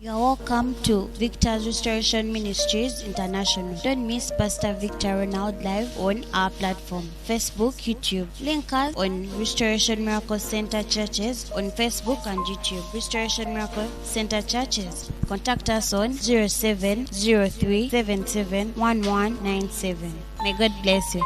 You are welcome to Victor's Restoration Ministries International. Don't miss Pastor Victor Ronald live on our platform, Facebook, YouTube. Link us on Restoration Miracle Center Churches on Facebook and YouTube. Restoration Miracle Center Churches. Contact us on 0703771197. May God bless you.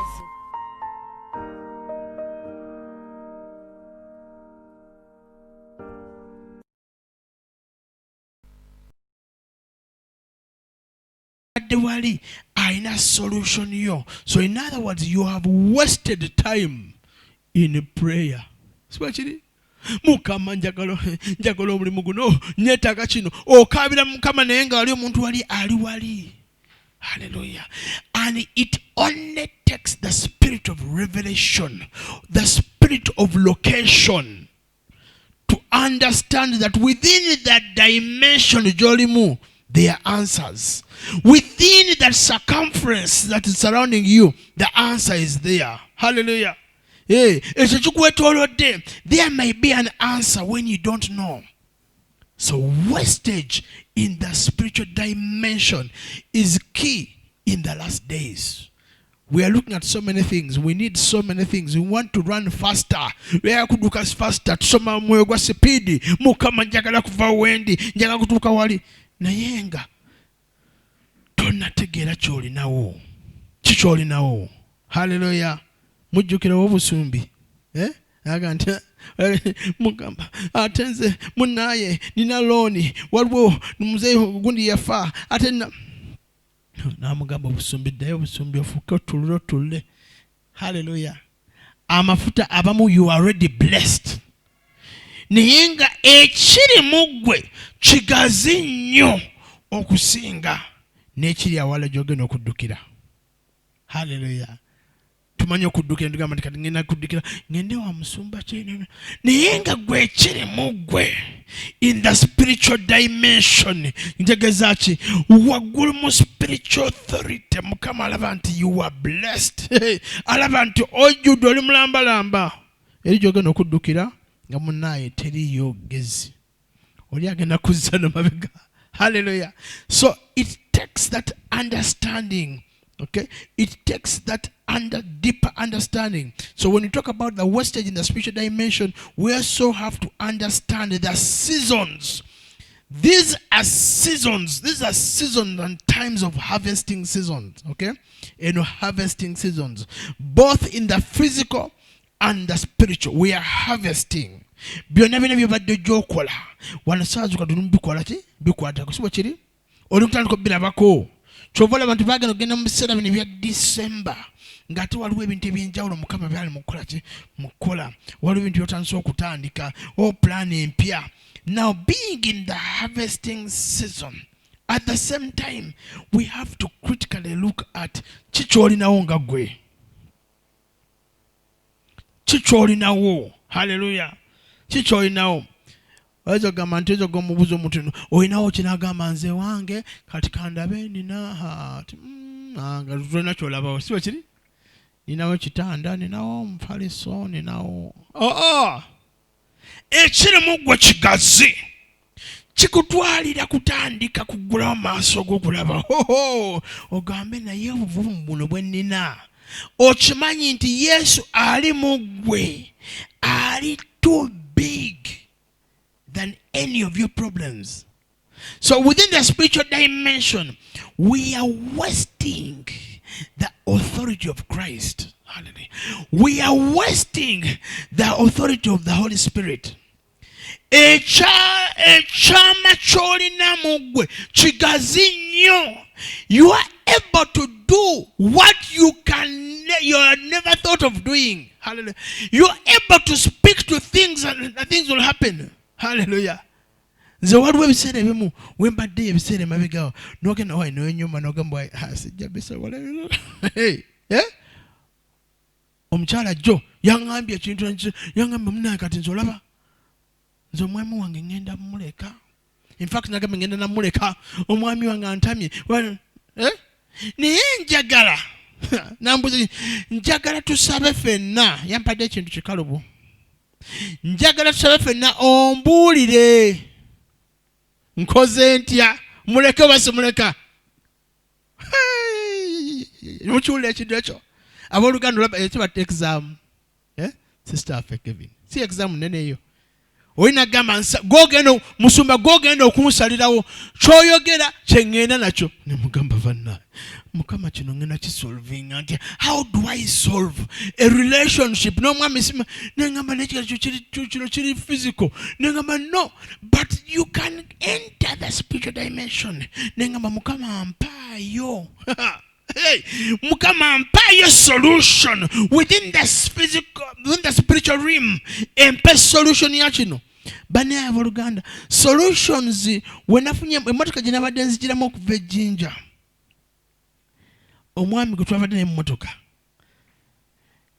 Wali aina solution yo. So in other words, you have wasted time in prayer. Swachiri mukama njagalo omulimu guno nyetaaga kino okabira mukama naye nga wali omuntu wali ali wali. Hallelujah. And it only takes the spirit of revelation, the spirit of location, to understand that within that dimension jolimu there are answers. Within that circumference that is surrounding you, the answer is there. Hallelujah. There may be an answer when you don't know. So wastage in the spiritual dimension is key in the last days. We are looking at so many things. We need so many things. We want to run faster. We are could look as faster. Tusoma moyo gwa speed. Mukama njagala kuva wendi. Njagala kutuuka wali. Nayenga tonategeera kyolinawo kikyolinawo. Haleluya. Mujjukira obusumbi aga nti mugamba ate nze munnaye nina looni waliwo muzeeyi gundi yafa ate namugamba obusumbi ddayo obusumbi ofuuke otulle. Haleluya. Amafuta abamu you are already blessed. Naye nga ekiri mu ggwe kigazi nnyo okusinga n'ekiri awala gy'ogenda okuddukira. Haleluya. Tumanye okuddukira tugamba nti kati ngenda kuddukira ngende wa musumba kyene. Naye nga ggwe ekiri mu ggwe in the spiritual dimension ntegeza ki waggulu mu spiritual authority Mukama alaba nti you are blessed. Alaba nti ojjudde oli mulambalamba eri gy'ogenda okuddukira nga munnaye teriyo gezi oli agenda kuzza n'amabega. Hallelujah. So it takes that understanding. Okay, it takes that deeper understanding. So when you talk about the wastage in the spiritual dimension, we also have to understand the seasons. These are seasons. These are seasons and times of harvesting seasons. Okay, harvesting seasons, both in the physical and the spiritual. We are harvesting. Byonna bino byobadde gy'okola wanasaazuka tunubikola ki bikwata kusiba kiri oli kutandika birabako kyova olaba nti baagenda okugenda mu biseera bino ebya December ng'ate waliwo ebintu ebyenjawulo Mukama byali mukukola ki mukukola waliwo ebintu byotandise okutandika plan empya. Now being in the harvesting season, at the same time we have to critically look at kikyolinawo nga ggwe kikyolinawo. Hallelujah. Kikyolinawo oyinza okugamba nti oyinza omubuuza omuntu olinawo kinagamba nze wange kati kandabe nina nga tulina kyolabawo siba kiri ninawo kitanda ninawo omufaliso ninawo ekiri mu ggwe kigazi kikutwalira kutandika kuggulawo maaso g'okulaba ogambe naye obuvumu buno bwe nnina okimanyi nti Yesu ali mu ggwe ali too big than any of your problems. So within the spiritual dimension, we are wasting the authority of Christ. Hallelujah. We are wasting the authority of the Holy Spirit. Ekyama kyolina mu ggwe kigazi nnyo. You are able to do what you had never thought of doing. Hallelujah. You are able to speak to things and things will happen. Hallelujah. Nze waliwo ebiseera ebimu wembadde ebiseera emabegaawo n'ogenda wayi n'enyuma n'ogamba sijja bisobola. Omukyala jjo yaŋŋambye ekintu yaŋŋambye munnaye kati nze olaba nze omwami wange ngenda muleka. In fact nagamba ngenda namuleka omwami wange antamye naye njagala nambuzi njagala tusabe ffenna yampadde ekintu kikalubu njagala tusabe ffenna ombuulire nkoze ntya muleke basi muleka mukyula ekintu ekyo abooluganda olaba ekibata exam sister afe Kevin si exam nene eyo olina gamba gogenda musumba gogenda okunsalirawo kyoyogera kyengenda nakyo ne mugamba vanna mukama kino ngenda kisolving ati how do I solve a relationship n'omwami sima nengamba nekyo kiri physical nengamba no but you can enter the spiritual dimension nengamba mukama mpaayo hey, mukama mpayo solution within the physical, within the spiritual realm. Empe solution ya kino. Bane aboluganda. Solutions wenafunye emotoka gye nabadde nzigiramu okuva ejjinja. Omwami gwe twabadde n'emmotoka.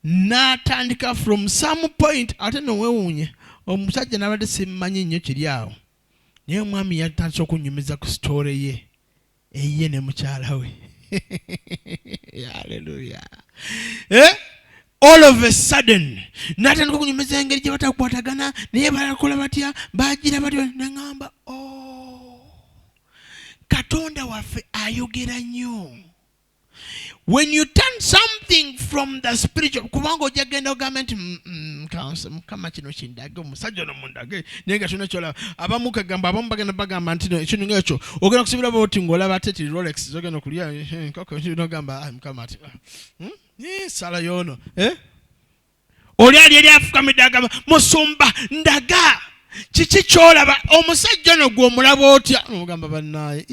N'atandika from some point ate n'owewuunye. Omusajja nabadde simmanyi nnyo kiri awo. Naye omwami yatandise okunyumiza ku story ye. Eye ne mukyala we. Hallelujah. All of a sudden natandika okunyumiza engeri gye batakwatagana naye balakola batya bagira batya nengamba Katonda waffe ayogera nnyo. When you turn something from the spiritual, kubanga ojja genda ogamba nti mukama kino kindage omusajja ono mundage naye nga kino kyola abamu kagamba abamu bagenda bagamba nti kino ngekyo ogenda kusibira boti ng'olaba ate ti Rolex zogenda okulya koko nogamba mukama ati sala yono oli ali eri afukamidde agamba musumba ndaga kiki kyolaba omusajja ono gwe omulaba otya nomugamba bannaye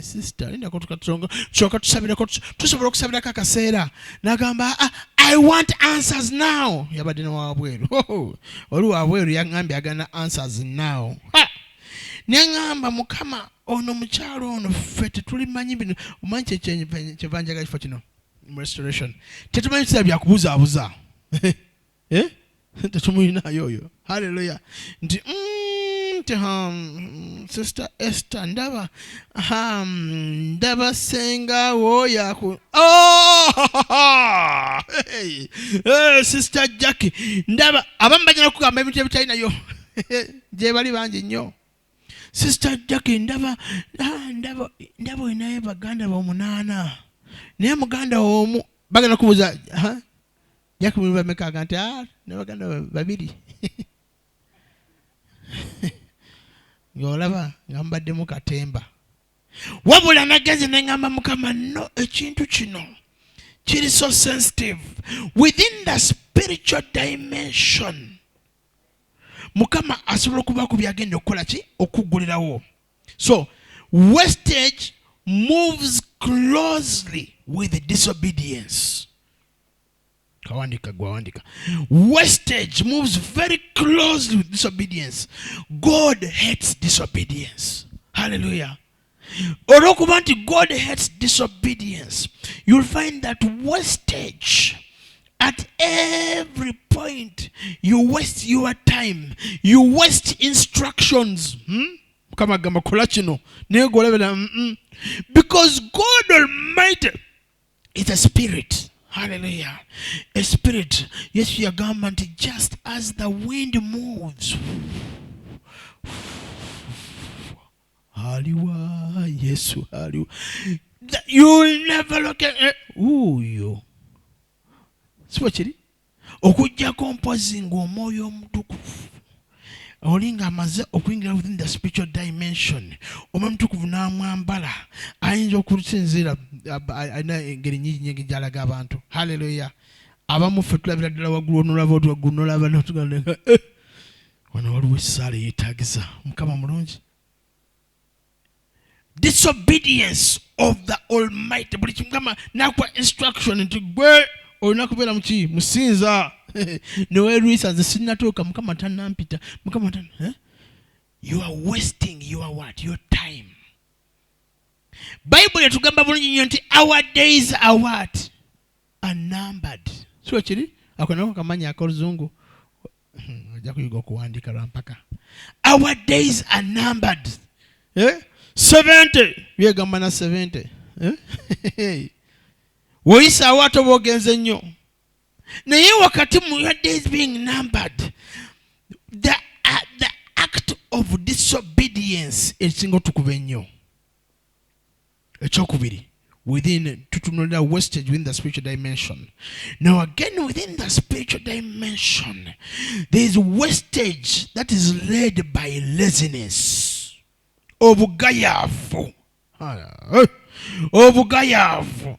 sister linda kotukatonga choka tusabirako tusobola okusabirako akaseera nagamba I want answers now yabadde wabweru oli wabweru yangambye agana answers now nengamba mukama ono mukyalo ono ffe tetulimanyi bino omanyi kyevanjaga kifo kino mu restoration tetumanyi kisera byakubuuzaabuuza tetumuyinayo oyo haleluya nti Sister Esther ndaba senga wo yaku Sister Jackie ndaba abamu bajja kugamba ebintu ebitalinayo gye bali bangi nnyo Sister Jackie ndaba olinayo baganda ba8 naye muganda omu bagenda kubuuza Jackie muli bameka aganti ne baganda 2 ngolaba ngambadde mu katemba wabula nageze nengamba mukama no ekintu kino kiri so sensitive within the spiritual dimension mukama asobola kuba ku byagenda okukola ki okuggulirawo so wastage moves closely with disobedience wastage moves very closely with disobedience. God hates disobedience. Hallelujah. God hates disobedience. You'll find that wastage at every point. You waste your time. You waste instructions. Because God Almighty is a spirit. Hallelujah. A spirit. Yes, we are government just as the wind moves. Hallelujah. Yes, hallelujah. You'll never look at it. Ooh, you. Swatchiri. Okujja composing omwoyo omutukuvu. Olinga amaze okwingira within the spiritual dimension. Omutukuvu n'amwambala ayinza okusinzira ayina engeri nyingi gyalaga abantu. Hallelujah. Abamu ffe tulabira ddala waggulu onolaba oti waggulu nolaba notugamba wano waliwo essaala yeetaagisa mukama mulungi. Disobedience of the Almighty. Buli kimukama nakuwa instruction nti gwe olina kubeera muki musinza newerwisa nze sinnatuuka mukama tannampita mukama you are wasting your time. Bible yatugamba bulungi nnyo nti our days are what? Are numbered. So kiri akonako kamanya akoluzungu ajja kuyiga okuwandiika lwampaka. Our days are numbered. 70 byegamba na 70 woyisa awato boogenze nnyo naye wakati mu your days being numbered, the act of disobedience ekisinga otukuba ennyo. Ekyokubiri, within tutunulira wastage within the spiritual dimension. Now again, within the spiritual dimension, there is wastage that is led by laziness. Obugayavu. Obugayavu.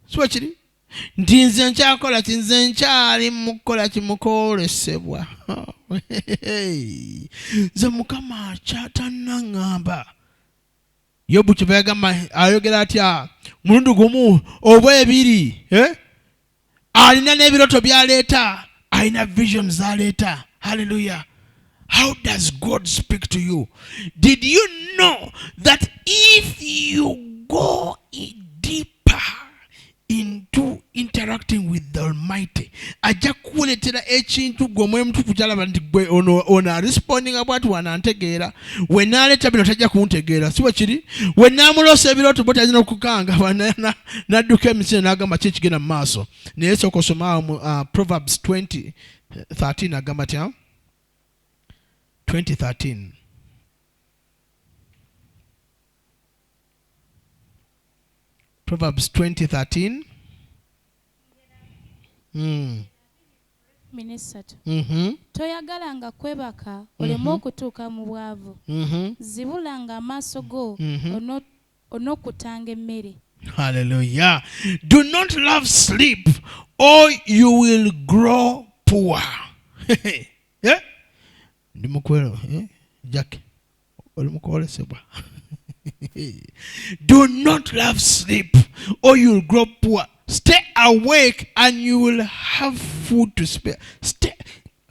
So chiri nti nze nkyakola ki, nze nkyali mukola kimukolesebwa. Nze Mukama kyatannangamba. Yobu kyeva yagamba ayogera atya mulundi gumu oba ebiri, alina n'ebiroto byaleeta, alina visions zaleeta. Hallelujah. How does God speak to you? Did you know that if you go deeper into interacting with the Almighty, ajja kukuleetera ekintu gwe omwoyo mutukuvu kyalaba nti gwe ono responding about wanantegeera, we naleeta bino tajja kuntegeera, si bwe kiri? We naamuloosa ebirooto bwe tazina okukanga n'adduka emisinde n'agamba ki ekigenda mu maaso. Naye sooka osoma mu Proverbs 20:13 agamba tya 20:13. Proverbs 20:13. Minisatu. Toyagalanga kwebaka oleme okutuuka mu bwavu. Zibulanga amaaso go onokutanga emmere. Hallelujah. Do not love sleep or you will grow poor. Yeah? Ndimukwelo, Jack. Olimukolesebwa. Do not love sleep or you will grow poor. Stay awake and you will have food to spare. Stay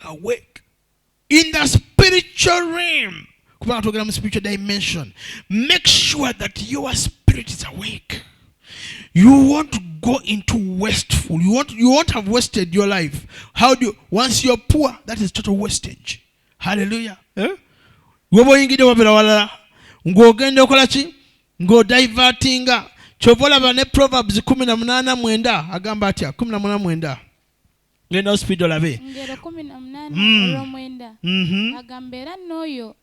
awake. In the spiritual realm, spiritual dimension, make sure that your spirit is awake. You won't go into wasteful. You won't have wasted your life. How do you? Once you're poor, that is total wastage. Hallelujah. Woboyingide wabira walala. Ng'ogenda okola ki? Ng'odivertinga. Kyova olaba ne Proverbs 18:9 agamba atya 18:9. Genda speed olabe. Ngero 18:9 agamba era n'oyo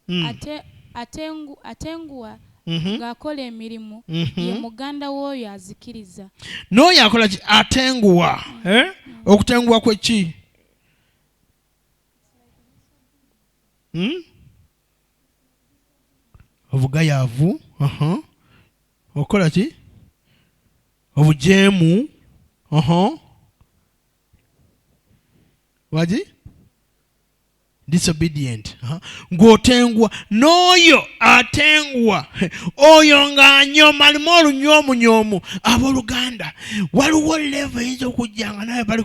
atenguwa ng'akola emirimu ye muganda w'oyo azikiriza. N'oyo akola ki? Atenguwa. Okutenguwa kwe ki? Obugayavu. Okola ki? Obujeemu. Waji? Disobedient. Ng'otengwa. N'oyo atengwa. Oyo ng'anyoma alimu olunyoomunyomu. Abooluganda. Waliwo level eyinza okujjanga nawe bali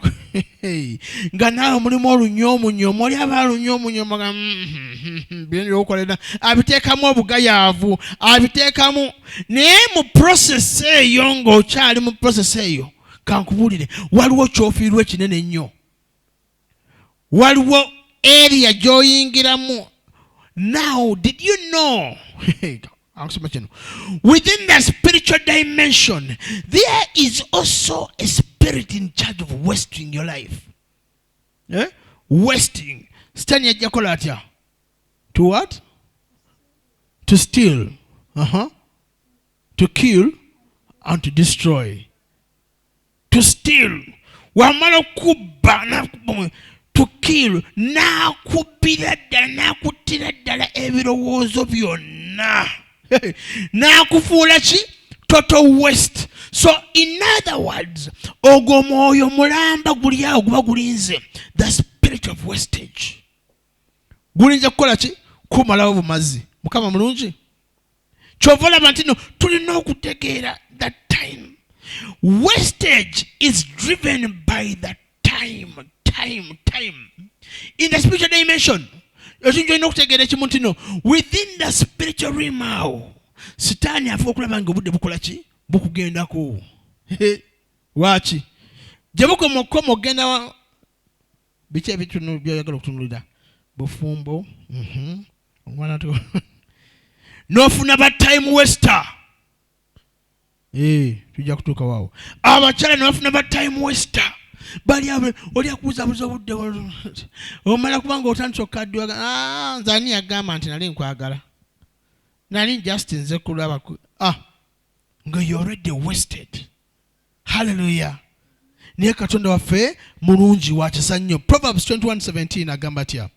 nga nawe mulimu olunyoomunyomu. Oli aba olunyoomunyomu nga byonna okolera. Abiteekamu obugayaavu. Abiteekamu. Naye mu process eyo ng'okyali mu process eyo. Kankubuulire. Waliwo ky'ofiirwa ekinene ennyo. Waliwo area joyingiramu. Now, did you know within the spiritual dimension there is also a spirit in charge of wasting your life? Wasting. Stani yajakola atya? To what? To steal, to kill, and to destroy. To steal. Wamala kubba to kill, nakubira ddala nakutira ddala ebirowoozo byonna. Nakufuula ki? Total waste. So in other words, ogwo mwoyo mulamba guli awo guba gulinze. The spirit of wastage. Gulinze kukola ki? Kumalawo bumazi. Mukama mulungi. Kyova olaba nti no tulina okutegeera that time. Wastage is driven by the time. In the spiritual dimension, within the spiritual realm, Sitani afa okulaba nga obudde bukola ki? Bukugendako. Waaki? Gye bukomoka ogenda biki ebitunu by'oyagala okutunulira? Bufumbo. N'ofuna ba time waster. Tujja kutuuka waawo. Abakyala ne bafuna ba time waster. bali oli akuza budde omala kubanga otandise okaddiwa nzani yagamba nti nali nkwagala nali just nze kulaba nga you already wasted. Hallelujah. Naye Katonda waffe mulungi wa kisa nnyo. Proverbs 21:17 agamba atya?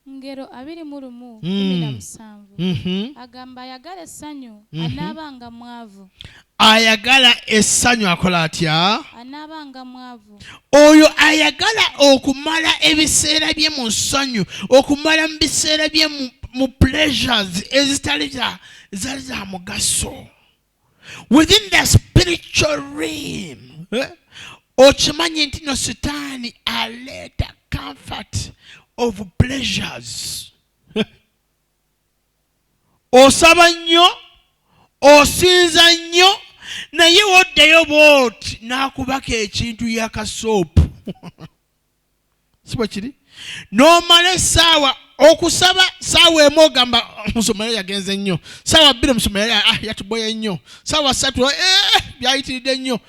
Ngero 21:17 agamba ayagala essanyu anaabanga mwavu. Ayagala essanyu akola atya? Anaabanga mwavu. Oyo ayagala okumala ebiseera bye mu ssanyu, okumala mu biseera bye mu pleasures ezitali za mugaso. Within the spiritual realm, okimanyi nti no Sitaani aleeta comfort of pleasures. Osaba nnyo, osinza nnyo, naye woddeyo bw'oti n'akubako ekintu yakasoopu. Siba kiri? N'omala essaawa okusaba ssaawa emu ogamba Musomalia yagenze nnyo, ssaawa 2 Musomalia yatuboye nnyo, ssaawa 3 byayitiridde nnyo.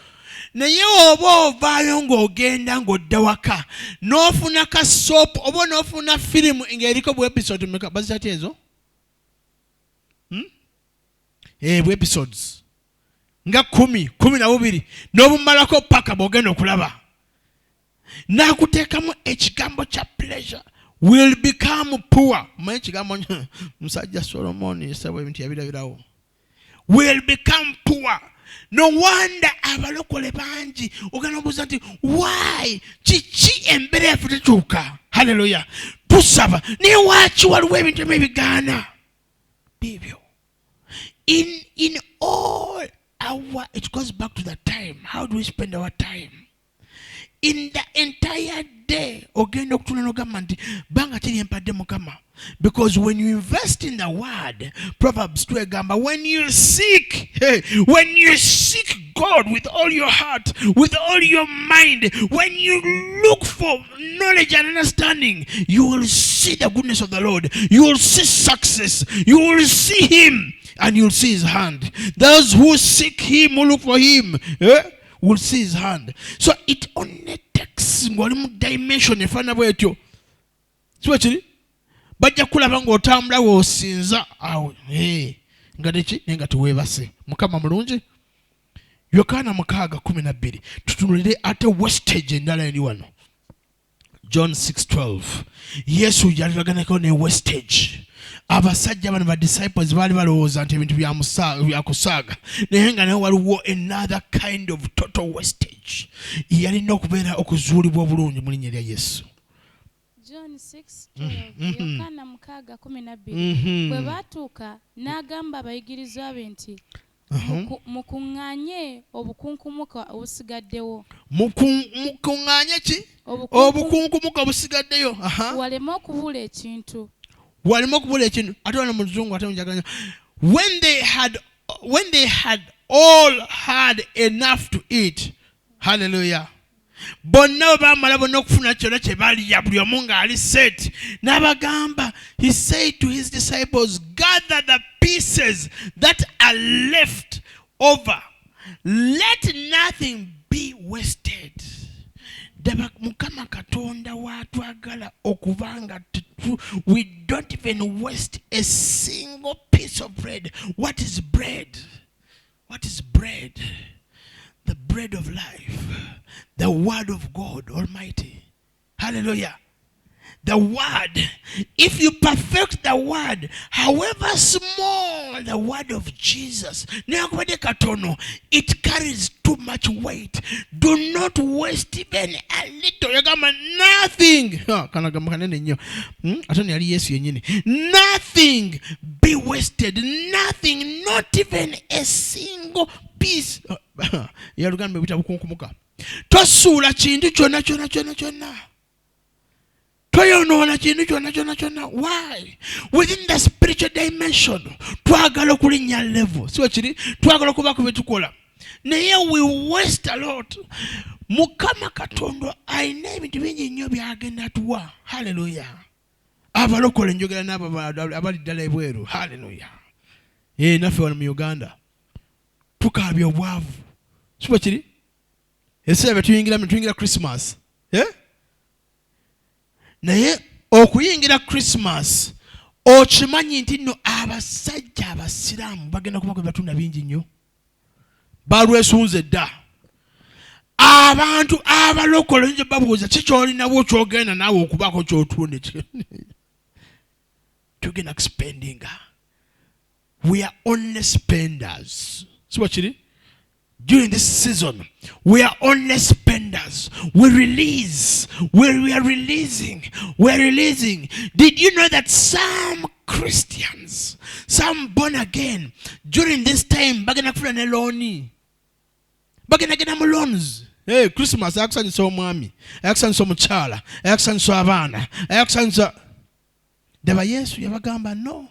Naye oba ovaayo ng'ogenda ng'odda waka n'ofuna ka soap oba n'ofuna firimu ng'eriko bu episode meka bazitati ezo? Bu episodes nga 10 n'obumalako paka bw'ogenda okulaba. N'akuteekamu ekigambo kya pleasure will become poor. Mmanyi ekigambo musajja Solomon yasaba ebintu yabirabirawo. Will become poor. No wonder abalokole bangi ogenda obuuza nti why kiki embeera yaffe tekyuka. Hallelujah. Tusaba naye waaki waliwo ebintu ebigaana bibyo. In all our, it goes back to the time. How do we spend our time? In the entire day, ogenda okutula n'ogamba nti banga kiri empadde Mukama. Because when you invest in the word, Proverbs 2 egamba, when you seek God with all your heart, with all your mind, when you look for knowledge and understanding, you will see the goodness of the Lord. You will see success. You will see Him and you will see His hand. Those who seek Him, who look for Him, will see His hand. So it only takes ng'oli dimension efaana bw'etyo. Siba kiri? Bajja kulaba ng'otambula w'osinza awo nga neki naye nga teweebase. Mukama mulungi. Yokaana 6:12 tutunulire ate wastage endala eri wano. John 6:12 Yesu yalibaganako ne wastage. Abasajja bano ba disciples baali balowooza nti ebintu byakusaaga naye nga naye waliwo another kind of total wastage yalina okubeera okuzuulibwa obulungi mu linnya lya Yesu. John 6:12 Yokaana 6:12 bwe baatuuka n'agamba abayigirizwa be nti mukuŋŋaanye obukunkumuka obusigaddewo. Mukuŋŋaanye ki? Obukunkumuka obusigaddeyo. Waleme okubula ekintu. Walimo kubula ekintu ate wana mu Luzungu ate njaganya when they had all had enough to eat. Hallelujah. Bonna bamala bonna okufuna kyonna kye balya buli omu ng'ali set n'abagamba, he said to his disciples, gather the pieces that are left over, let nothing be wasted. Mukama Katonda watwagala okubanga we don't even waste a single piece of bread. What is bread? What is bread? The bread of life. The word of God Almighty. Hallelujah. The word. If you perfect the word, however small the word of Jesus, it carries too much weight. Do not waste even a little. Nothing. Nothing be wasted. Nothing. Not even a single piece. Tosuula kintu kyonna. Toyonoona kintu kyonna. Why? Within the spiritual dimension, twagala okulinnya level. Si kiri? Twagala okuba ku byetukola. Naye we waste a lot. Mukama Katonda alina ebintu bingi nnyo byagenda tuwa. Hallelujah. Abalokole njogera n'abo abali ddala ebweru. Hallelujah. Naffe wano mu Uganda tukaabya obwavu. Si kiri? Eseera tuyingira Christmas. Naye okuyingira Christmas okimanyi nti nno abasajja abasiraamu bagenda kuba kwe batunda bingi nnyo. Balwesunze dda. Abantu abalokole nje babuuza kikyolinawo kyogenda naawe okubaako kyotunda. Tugenda spending. We are only spenders. See what you did? During this season, we are only spenders. We release. We are releasing. We are releasing. Did you know that some Christians, some born again, during this time, bagana kufuna ne loani. Bagana gena mu loans. Hey, Christmas, ayakusanyusa omwami, ayakusanyusa omukyala, ayakusanyusa abaana, ayakusanyusa. Deba Yesu yabagamba no.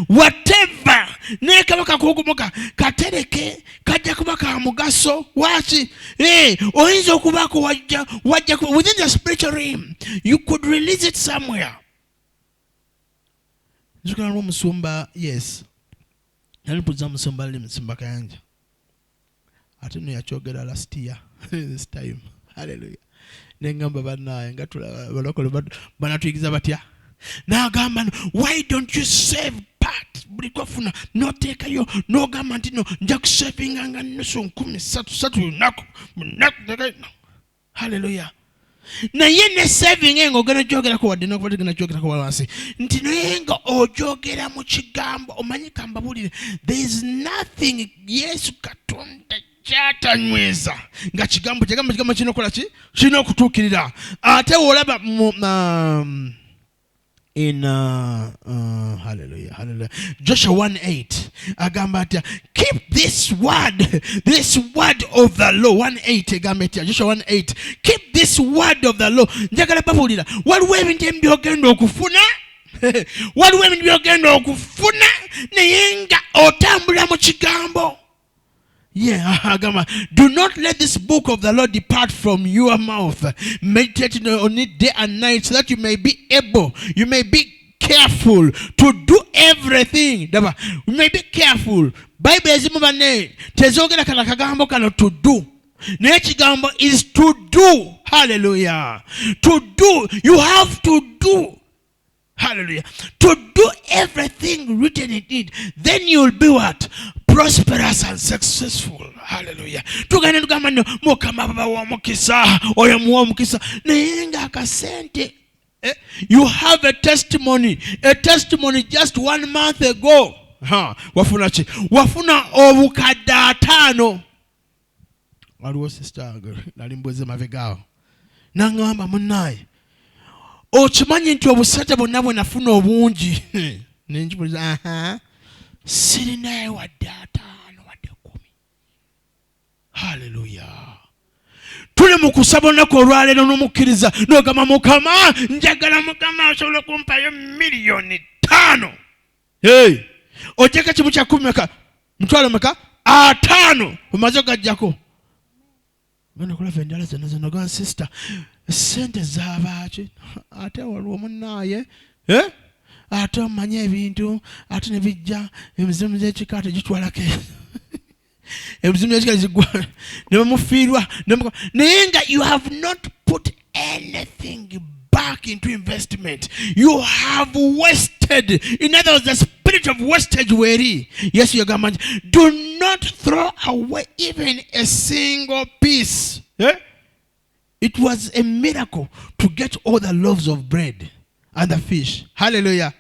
Whatever nekabaka kugumuka katereke kajja kuba ka mugaso waki oyinza okubako wajja within the spiritual realm you could release it somewhere. Nzukana n'omusumba yes nalipuza musumba ali musumba kayanja ate no yakyogera last year this time hallelujah nengamba banaye ngatula balokole banatuyigiza batya n'agamba why don't you save part buli kwafuna noteekayo n'ogamba nti no nja kusavinga nga nusu 13 lunaku. Hallelujah. Naye ne saving ng'ogenda gyogerako wadde n'okuba tegenda gyogerako wansi nti naye nga ogyogera mu kigambo omanyi kambabulire there is nothing Yesu Katonda kyatanyweza nga kigambo kirina okukola ki kirina okutuukirira. Ate olaba in hallelujah Joshua 1:8 agamba atya keep this word of the law. 1:8 agamba atya Joshua 1:8 keep this word of the law. Njagala babulira waliwo ebintu byogenda okufuna waliwo ebintu byogenda okufuna naye nga otambula mu kigambo. Agama, do not let this book of the Lord depart from your mouth. Meditate on it day and night so that you may be careful to do everything. You may be careful. Bible ezimu bane tezogera kana kagambo kano to do. Naye kigambo is to do. Hallelujah. To do. You have to do. Hallelujah. To do everything written in it. Then you will be what? Prosperous and successful. Hallelujah. Tugane tugamba no mukama baba wa mukisa oyo muwa mukisa naye nga akasente. You have a testimony just 1 month ago. Wafuna chi? Wafuna obukadde 5. Waliwo sister nalimboze mavegao. Nangamba munaye. Okimanyi nti obusajja bonna bwe nafuna obungi. Nenjibuliza sirinaye wadde 5 wadde 10. Hallelujah. Tuli mu kusaba olunaku olwaleero n'omukkiriza n'ogamba mukama njagala mukama osobola okumpayo miliyoni 5. Ojjeko kimu kya 10 meka mutwalo meka 5 omaze ogajjako. Genda kulava endala zonna gamba sister sente zaabaki ate waliwo munaaye ate omanye ebintu ate ne bijja emizimu gy'ekika tegitwalako emizimu gy'ekika zigwa ne bamufiirwa naye nga you have not put anything back into investment. You have wasted. In other words, the spirit of wastage weri. Yes, you got. Do not throw away even a single piece. It was a miracle to get all the loaves of bread and the fish. Hallelujah.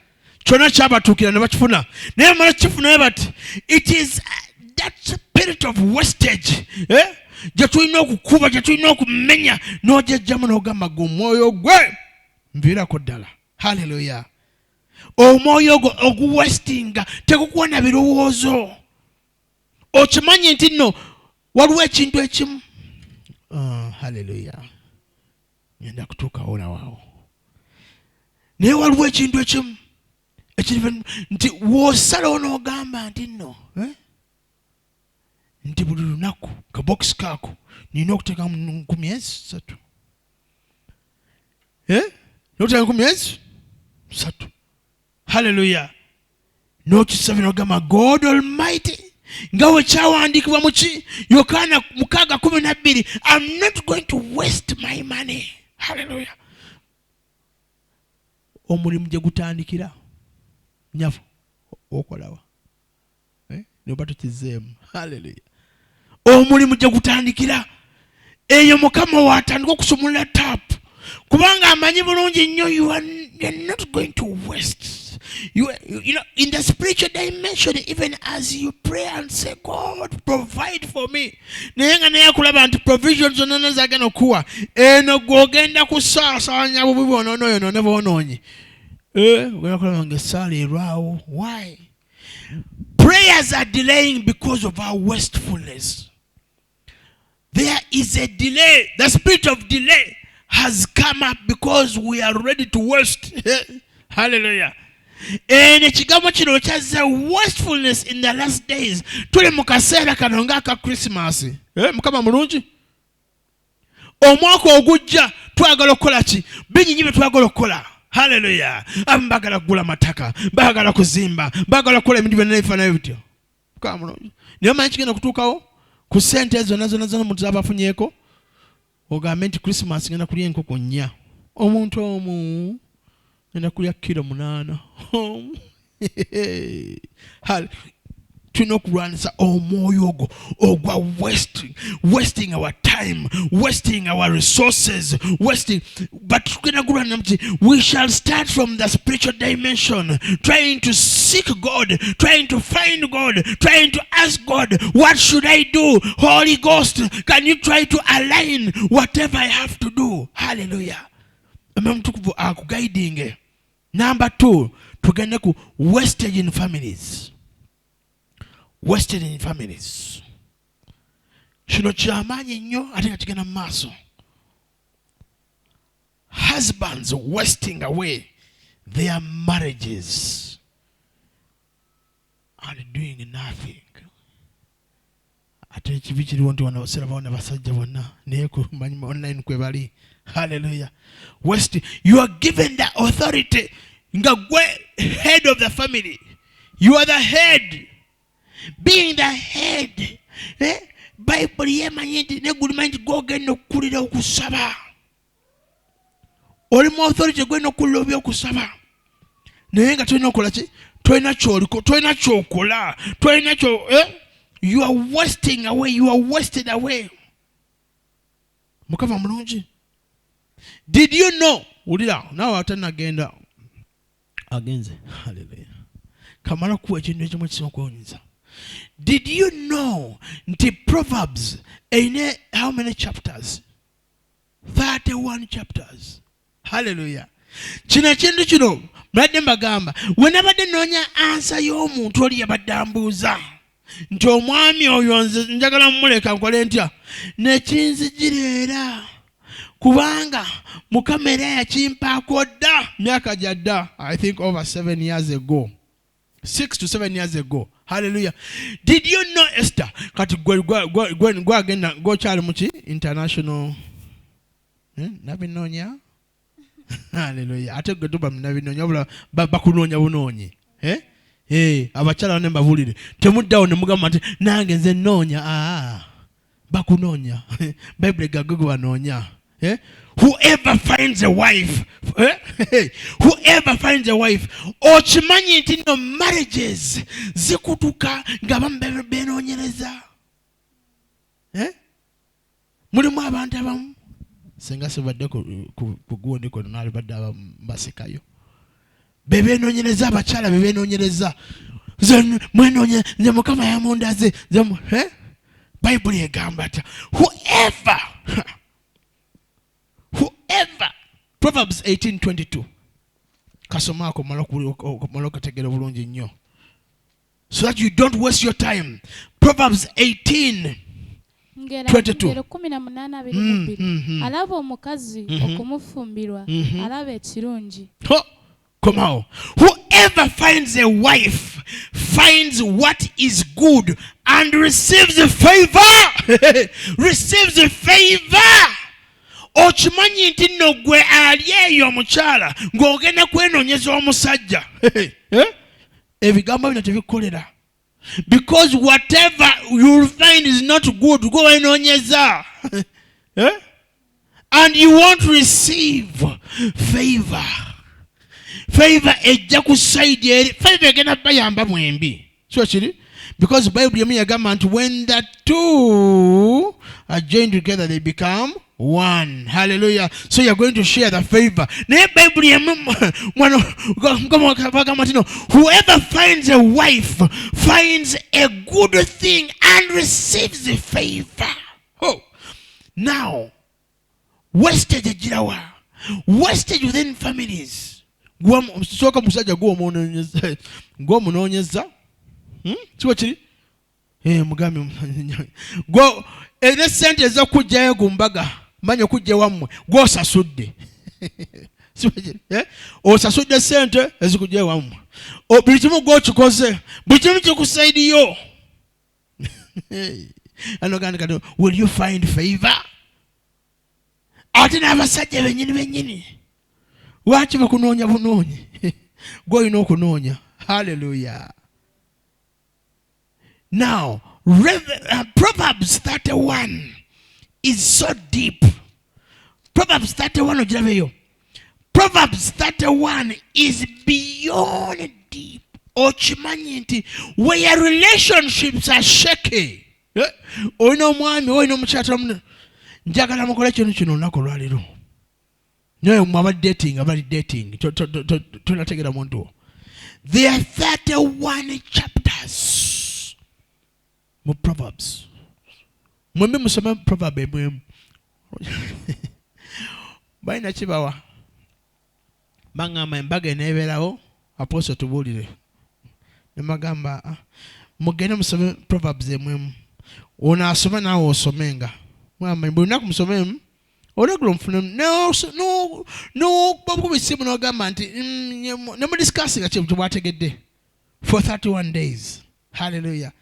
It is that spirit of wastage. Jatulina okukuba jatulina okumenya n'ojejjamu n'ogamba omwoyo gwe nviirako ddala. Hallelujah. Omwoyo gwo oguwestinga tegukuwa na birowoozo. Okimanyi nti nno waliwo ekintu ekimu. Hallelujah. Ngenda kutuukawo nawaawo. Naye waliwo ekintu ekimu ekiri nti w'osalawo n'ogamba nti nno nti buli lunaku kabokisi kaako nina okuteekamu 3. N'okuteekamu 3. Hallelujah. N'okisabira n'ogamba God Almighty ngawe kyawandiikibwa muki Yokaana 6:12 I'm not going to waste my money. Hallelujah. Omulimu gye gutandikira nyafu okolawa noba tukizeemu. Hallelujah. Omulimu gye gutandikira eyo Mukama waatandika okusumulula taapu kubanga amanyi bulungi nnyo you're not going to waste. You know, in the spiritual dimension, even as you pray and say, God, provide for me. Nayenga naye kulaba nti provisions zonona zagenda okuwa eno gwogenda kusaasanya bubi bwonono yono ne bwonoonye. Ogenda kulaba ng'essaala erwawo. Why? Prayers are delaying because of our wastefulness. There is a delay. The spirit of delay has come up because we are ready to waste. Hallelujah. And ekigambo kino kyazza wastefulness in the last days. Tuli mu kaseera kano ng'aka Christmas. Mukama mulungi. Omwaka ogujja twagala okukola ki? Binyinyi bye twagala okukola. Hallelujah. Abamu bagala kugula mataka, bagala kuzimba, bagala kukola ebintu byonna ebifaanana bityo. Mukama mulungi. Naye omanyi kigenda kutuukawo ku ssente zonna muntu z'abafunyeeko ogambe nti Christmas ngenda kulya enkoko 4. Omuntu omu ngenda kulya kilo 8. Tulina okulwanisa omwoyo ogwo ogwa wasting our time, wasting our resources, but tugenda kulwana nti we shall start from the spiritual dimension, trying to seek God, trying to find God, trying to ask God, what should I do? Holy Ghost, can you try to align whatever I have to do? Hallelujah. Mtukufu akuguiding. Number 2, tugende ku wastage in families. Wasted in families. Kino kyamaanyi nnyo ate nga kigenda mu maaso. Husbands wasting away their marriages and doing nothing. Ate ekibi kiriwo nti wano basera bawona basajja bonna naye kumanyi online kwe bali. Hallelujah. You are given the authority nga gwe head of the family. You are the head. Being the head, Bible yemanyi nti negulima nti gwogenda okukulira okusaba. Oli mu authority gwenda okukulira ebyokusaba. Naye nga tolina okukola ki? Tolina ky'oliko, tolina ky'okola, tolina kyo. You are wasting away, you are wasted away. Mukama mulungi. Did you know? Ulira, nawe atanagenda agenze. Hallelujah. Kamala kuwa ekintu ekimu ekisobola okwewuunyisa. Did you know nti Proverbs in how many chapters? 31 chapters. Hallelujah. Kino kintu kino mbadde mbagamba wenabadde noonya ansa y'omuntu oli yabadde ambuuza nti omwami oyo nze njagala mmuleka nkole ntya nekinzijira era kubanga Mukama era yakimpaako dda myaka gyadda. I think over 7 years ago. 6 to 7 years ago. Hallelujah. Did you know, Esther? Kati gwe agenda gokyali muki international nabinoonya. Hallelujah. Ate gwe tuba nabinoonya wabula bakunoonya bunoonyi. Abakyala bane mbabulire temuddawo ne mugamba nti nange nze nnoonya. Bakunoonya. Bible gagwe gwe banoonya. Whoever finds a wife, whoever finds a wife, okimanyi nti no marriages zikutuka nga bamu benoonyereza. Mulimu abantu abamu senga sibadde ku guwoniko naali badde abasikayo bebenoonyereza, abakyala bebenoonyereza mwenoonya nze Mukama yamundaze. Bible egamba ati whoever Proverbs 18:22 kasomako malo kategera bulungi nnyo so that you don't waste your time. Proverbs 18:22 alaba omukazi okumufumbirwa alaba ekirungi. Come on. Whoever finds a wife finds what is good and receives a favor. Receives a favor. Okimanyi nti nno gwe ali eyo omukyala ng'ogenda kwenoonyeza omusajja. Ebigambo bino tebikolera. Because whatever you'll find is not good, go and onyeza. And you won't receive favor. Favor ejja kusaidia eri. Favor egenda bayamba mwembi. So chiri? Because the Bible yagamba when the two are joined together, they become one. Hallelujah. So you're going to share the favor. Whoever finds a wife finds a good thing and receives the favor. Oh. Now, wastage jirawa. Wastage within families. Soka musajja gwo munonyeza. Chiwa chiri? Mugambi go ene sente zo kujjayo gumbaga manyo kujje wamwe go sasudde. Chiwa chiri? Osasudde sente ezikujje wamwe. Buli kimu go kikoze. Buli kimu kikusaidiyo. Anoganda will you find favor? Ate n'abasajja bennyini. Waki bakunoonya bunoonyi? Go ino okunoonya. Hallelujah. Now, Proverbs 31 is so deep. Proverbs 31 ojirabeyo. Proverbs 31 is beyond deep. Ochimanyi nti where relationships are shaky. Oyina omwami, oyina omukyala munne. Njagala mukola kino olunaku lwaliro. Nyowe mwaba dating. Tonategera muntu. There are 31 chapters. Mu Proverbs. Mwembe musoma Proverbs emwemu. Baina kibawa. Bangamba embaga eneeberawo Apostle tubuulire. Nemagamba mugende musome Proverbs emwemu. Onaasoma naawe osomenga. Mwamba buli lunaku musomemu. Oregula mfune no kubisimu n'ogamba nti ne mu discussing kye bwategedde for 31 days. Hallelujah.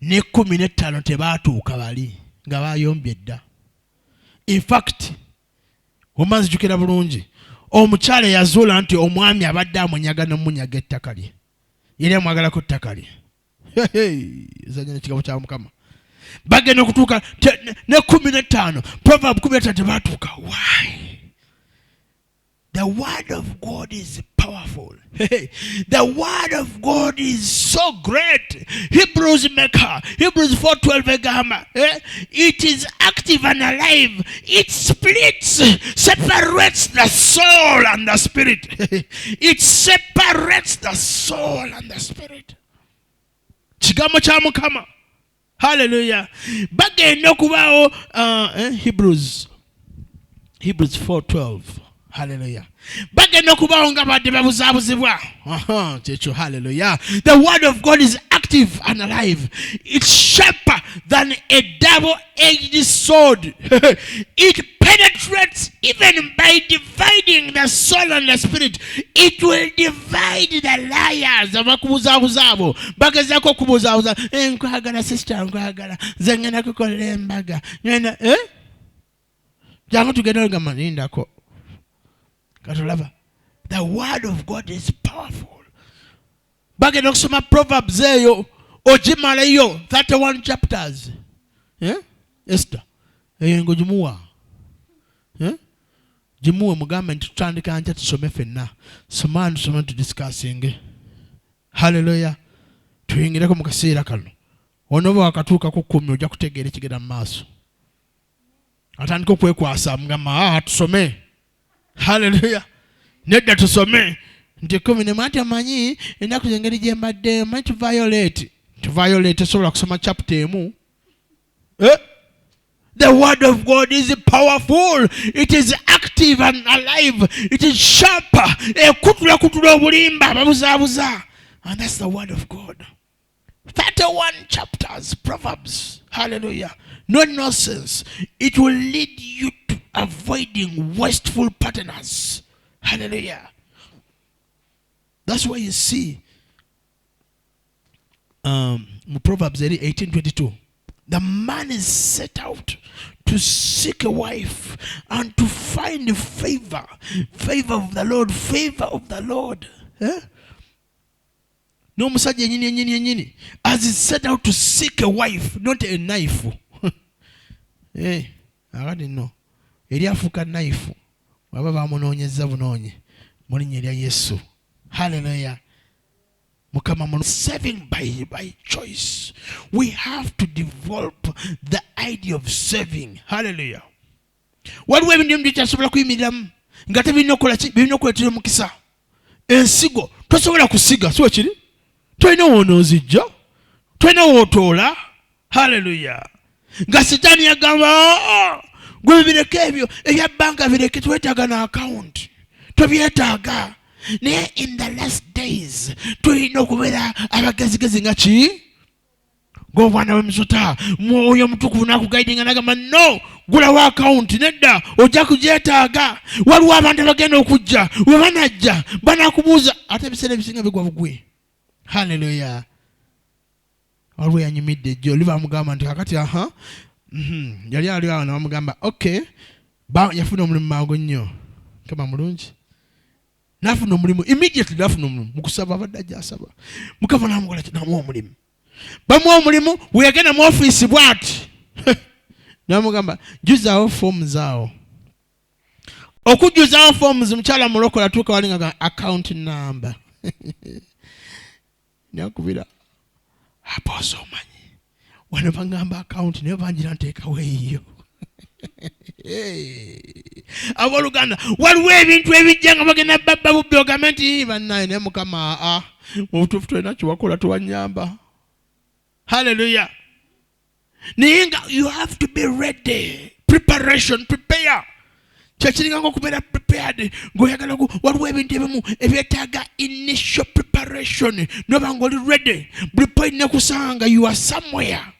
Ne 15 tebaatuuka bali nga bayombye dda. In fact, omanzi jukira bulungi. Omukyala yazuula nti omwami abadde amunyaga n'omunyaga ettaka lye. Yali amwagalako ettaka lye. Zanya n'ekigabo kya Mukama. Bagenda okutuuka ne 15. Proverbs 15 tebaatuuka. Why? The word of God is powerful. The word of God is so great. Hebrews 4:12 egamba. It is active and alive. It splits, separates the soul and the spirit. It separates the soul and the spirit. Kigambo kya Mukama. Hallelujah. Bagenda okubaawo Hebrews 4:12. Hallelujah. Bagenda okubaawo nga badde babuzaabuzibwa. Hallelujah. The word of God is active and alive. It's sharper than a double-edged sword. It penetrates even by dividing the soul and the spirit. It will divide the liars. Abakubuzaabuzaabo bagezaako okubuzaabuza. Nkwagala sister, nkwagala nze ngenda kukolera embaga. Jangu tugenda ogamba nindako. The word of God is powerful. Bagenda okusoma Proverbs eyo ogimalayo 31 chapters. Esther eyo gimuwa. Gimuwe mugambe nti tutandika nti tusome ffenna. Somani tusome tudiscussing. Hallelujah. Tuyingireko mu kaseera kano. Onoba wakatuuka ku 10 ojja kutegeera ekigenda mu maaso. Atandika okwekwasa mugamba tusome. Hallelujah. Nedda tusome. Nti 10 mwati amanyi ennaku zengeri gye mbadde manyi tuviolate sobola kusoma chapter emu. The word of God is powerful. It is active and alive. It is sharper. Kutula obulimba babuzaabuza. And that's the word of God. 31 chapters, Proverbs. Hallelujah. No nonsense. It will lead you to avoiding wasteful partners. Hallelujah. That's why you see Proverbs 18:22. The man is set out to seek a wife and to find favor. Favor of the Lord. Favor of the Lord. n'omusajja ennyini as he set out to seek a wife, not a knife. Akati no eri afuuka knife waba bamunoonyeza bunoonye mu linnya erya Yesu. Hallelujah. Mukama, serving by choice. We have to develop the idea of serving. Hallelujah. Waliwo ebintu ebimu bikyasobola kuyimiriramu nga tebirina okuleetera omukisa. Ensigo tosobola kusiga, si kiri? Tolina wonoozijja, tolina wootoola. Hallelujah. Nga Sitaani yagamba gwe bireke ebyo ebya banka bireke, twetaaga na account, tobyetaaga. Naye in the last days tulina okubeera abagezigezi nga ki? Ng'obwana bw'emisota Mwoyo Mutukuvu n'akugaidinga n'agamba no, gulawo account. Nedda, ojja kugyetaaga. Waliwo abantu abagenda okujja, we banajja banakubuuza ate ebiseera ebisinga bigwa bugwe. Hallelujah. Waliwo yanyumidde ejjo oli bamugamba nti kakati yali ali awo ne bamugamba okay, yafuna omulimu mangu nnyo. Kama mulungi. Nafuna omulimu immediately, nafuna omulimu mukusaba abadde ajja asaba. Mukama n'amukola namuwa omulimu. Bamuwa omulimu we yagenda mu office bw'ati. N'amugamba jjuzaawo forms zaawo. Okujjuzaawo forms mukyala mulokola atuuka wali nga account number. Nakubira aposo omanyi wano bangamba account naye bangira nteekawo eyo. Abooluganda waliwo ebintu ebijja nga bagenda babba bubbi ogambe nti bannaye naye Mukama obutuufu tolina kiwakola towanyamba. Hallelujah. Naye nga you have to be ready. Preparation, prepare. Kyekiringa ng'okubeera prepared ng'oyagala waliwo ebintu ebimu ebyetaaga initial preparation noba ng'oli ready. Buli point nekusanga you are somewhere.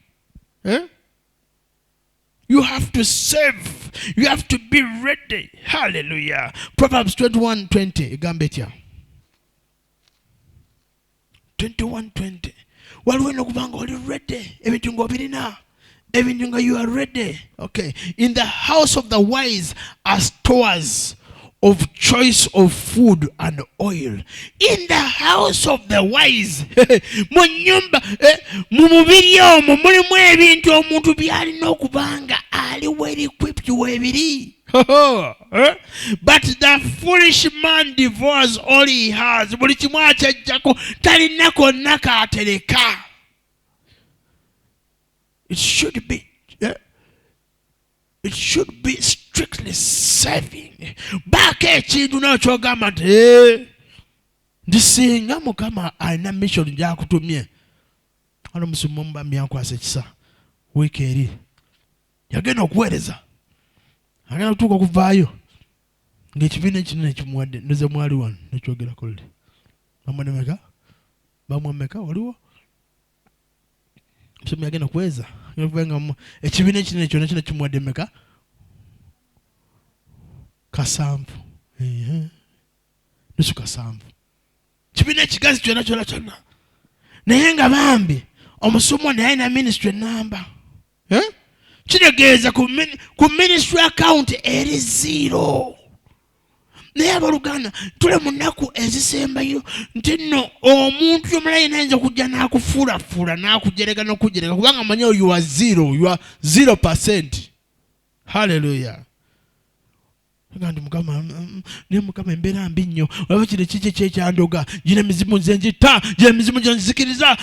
You have to save. You have to be ready. Hallelujah. Proverbs 21:20 egamba etya? 21:20. Waliwo n'okubanga oli ready. Ebintu ng'obirina. Ebintu nga you are ready. Okay. In the house of the wise are stores of choice of food and oil. In the house of the wise. Mu nnyumba mu mubiri omwo mulimu ebintu omuntu byalina okubanga ali well equipped weebiri. But the foolish man devours all he has. Buli kimu akyajjako talina konna kaatereka. It should be strictly serving. Baako ekintu n'okyogamba nti ndisinga Mukama alina mission gy'akutumye. Wano Musumo omubambi yankwasa ekisa wiiki eri yagenda okuweereza, agenda kutuuka okuvaayo ng'ekibiina ekinene kimuwadde. Ndoza mwali wano nekyogerako luli bamwameka waliwo Musomi yagenda kuweza nga ekibiina ekinene kyonna kino kimuwadde meka 7 nusu 7 kibiina ekigazi kyonna naye nga bambi omusomo naye alina ministry namba kitegeeza ku ministry account eri 0. Naye abooluganda tule mu nnaku ezisembayo nti nno omuntu omulayi nayinza okujja n'akufuulafuula n'akujereka n'okujereka kubanga amanyi you are 0, you are 0%. Hallelujah. Gandi Mukama ne Mukama embeera mbi nnyo olaba kino kiki kyekyandoga gina emizimu nze njita gina emizimu gye nzikiriza.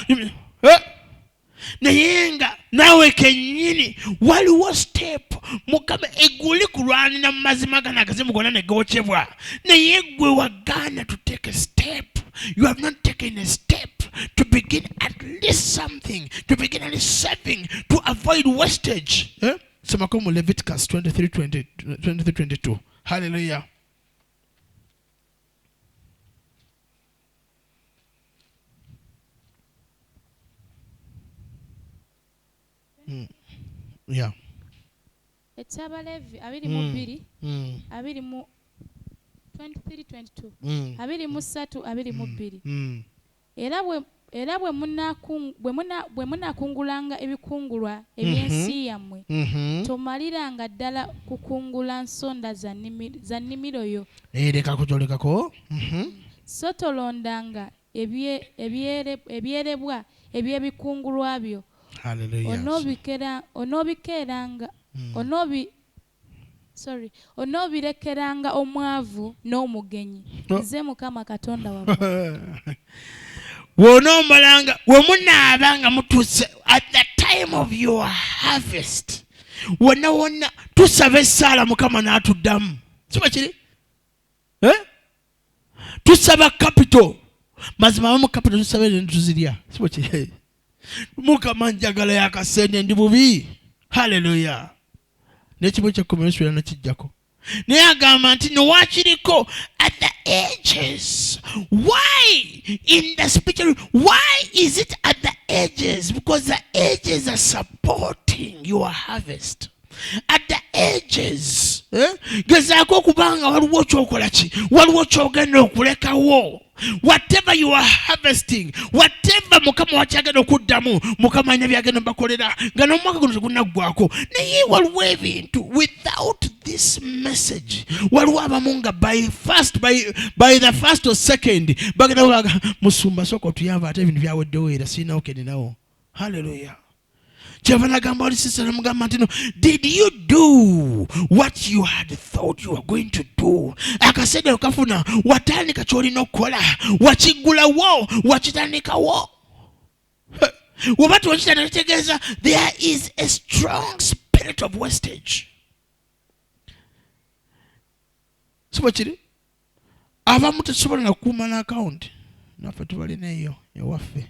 Naye nga naawe kennyini waliwo step Mukama eguli kulwanira mu mazima gano agazimu gonna ne gookyebwa naye gwe wagaana to take a step. You have not taken a step to begin at least something, to begin at least serving, to avoid wastage. Somako mu Leviticus 23:22. Hallelujah. Yeah. Ekyabalevi 22 23:22 23:22 era bwe munakungulanga ebikungulwa eby'ensi yammwe tomaliranga ddala kukungula nsonda za nnimiro yo. Lekako so tolondanga ebyerebwa eby'ebikungulwa byo. Hallelujah. Onoobirekeranga omwavu n'omugenyi. Nze Mukama Katonda wammwe. Wonoomalanga wemunaabanga mutuuse at the time of your harvest. Wonna tusaba essaala Mukama n'atuddamu. Siba kiri? Tusaba capital. Mazima mu capital tusaba ebintu tuzirya. Siba kiri? Mukama njagala yakasente ndi bubi. Hallelujah. Nekimu ky'ekkomerera nakijjako. Naye agamba nti nowakiriko at the edges. Why in the spiritual? Why is it at the edges? Because the edges are supporting your harvest. At the edges. Gezaako okubanga waliwo kyokola ki? Waliwo kyogenda okulekawo. Whatever you are harvesting, whatever Mukama wakyagenda okuddamu, Mukama alina byagenda bakolera nga n'omwaka guno tegunnaggwako. Naye waliwo ebintu without this message. Waliwo abamu nga by the first or second bagenda baga musumba sooka otuyamba ate ebintu byaweddewo era sirinawo keninawo. Hallelujah. Did you do what you had thought you were going to do? Akasede okafuna watandika kyolina okukola wakiggulawo wakitandikawo. Wabatu wakitandika kitegeeza there is a strong spirit of wastage. Siba kiri? Abamu tetusobola na kukuuma n'akawunti. Naffe tubalina eyo ewaffe.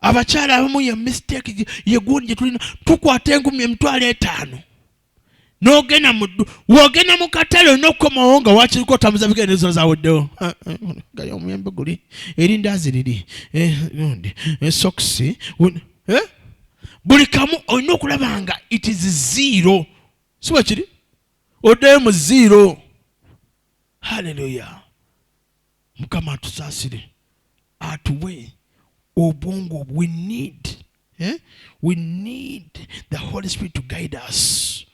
Abakyala abamu ye mistake ye gundi tulina tukwata 10,000 n'ogenda wogenda mu katale n'okomawo nga wakiriko otambuza bigenderezo zaweddewo. Gaya omuyembe guli erindazi liri sokisi buli kamu olina okulaba nga it is zero. Siba kiri? Oddeyo mu zero. Hallelujah. Mukama atusaasire atuwe obongo. We need the Holy Spirit to guide us.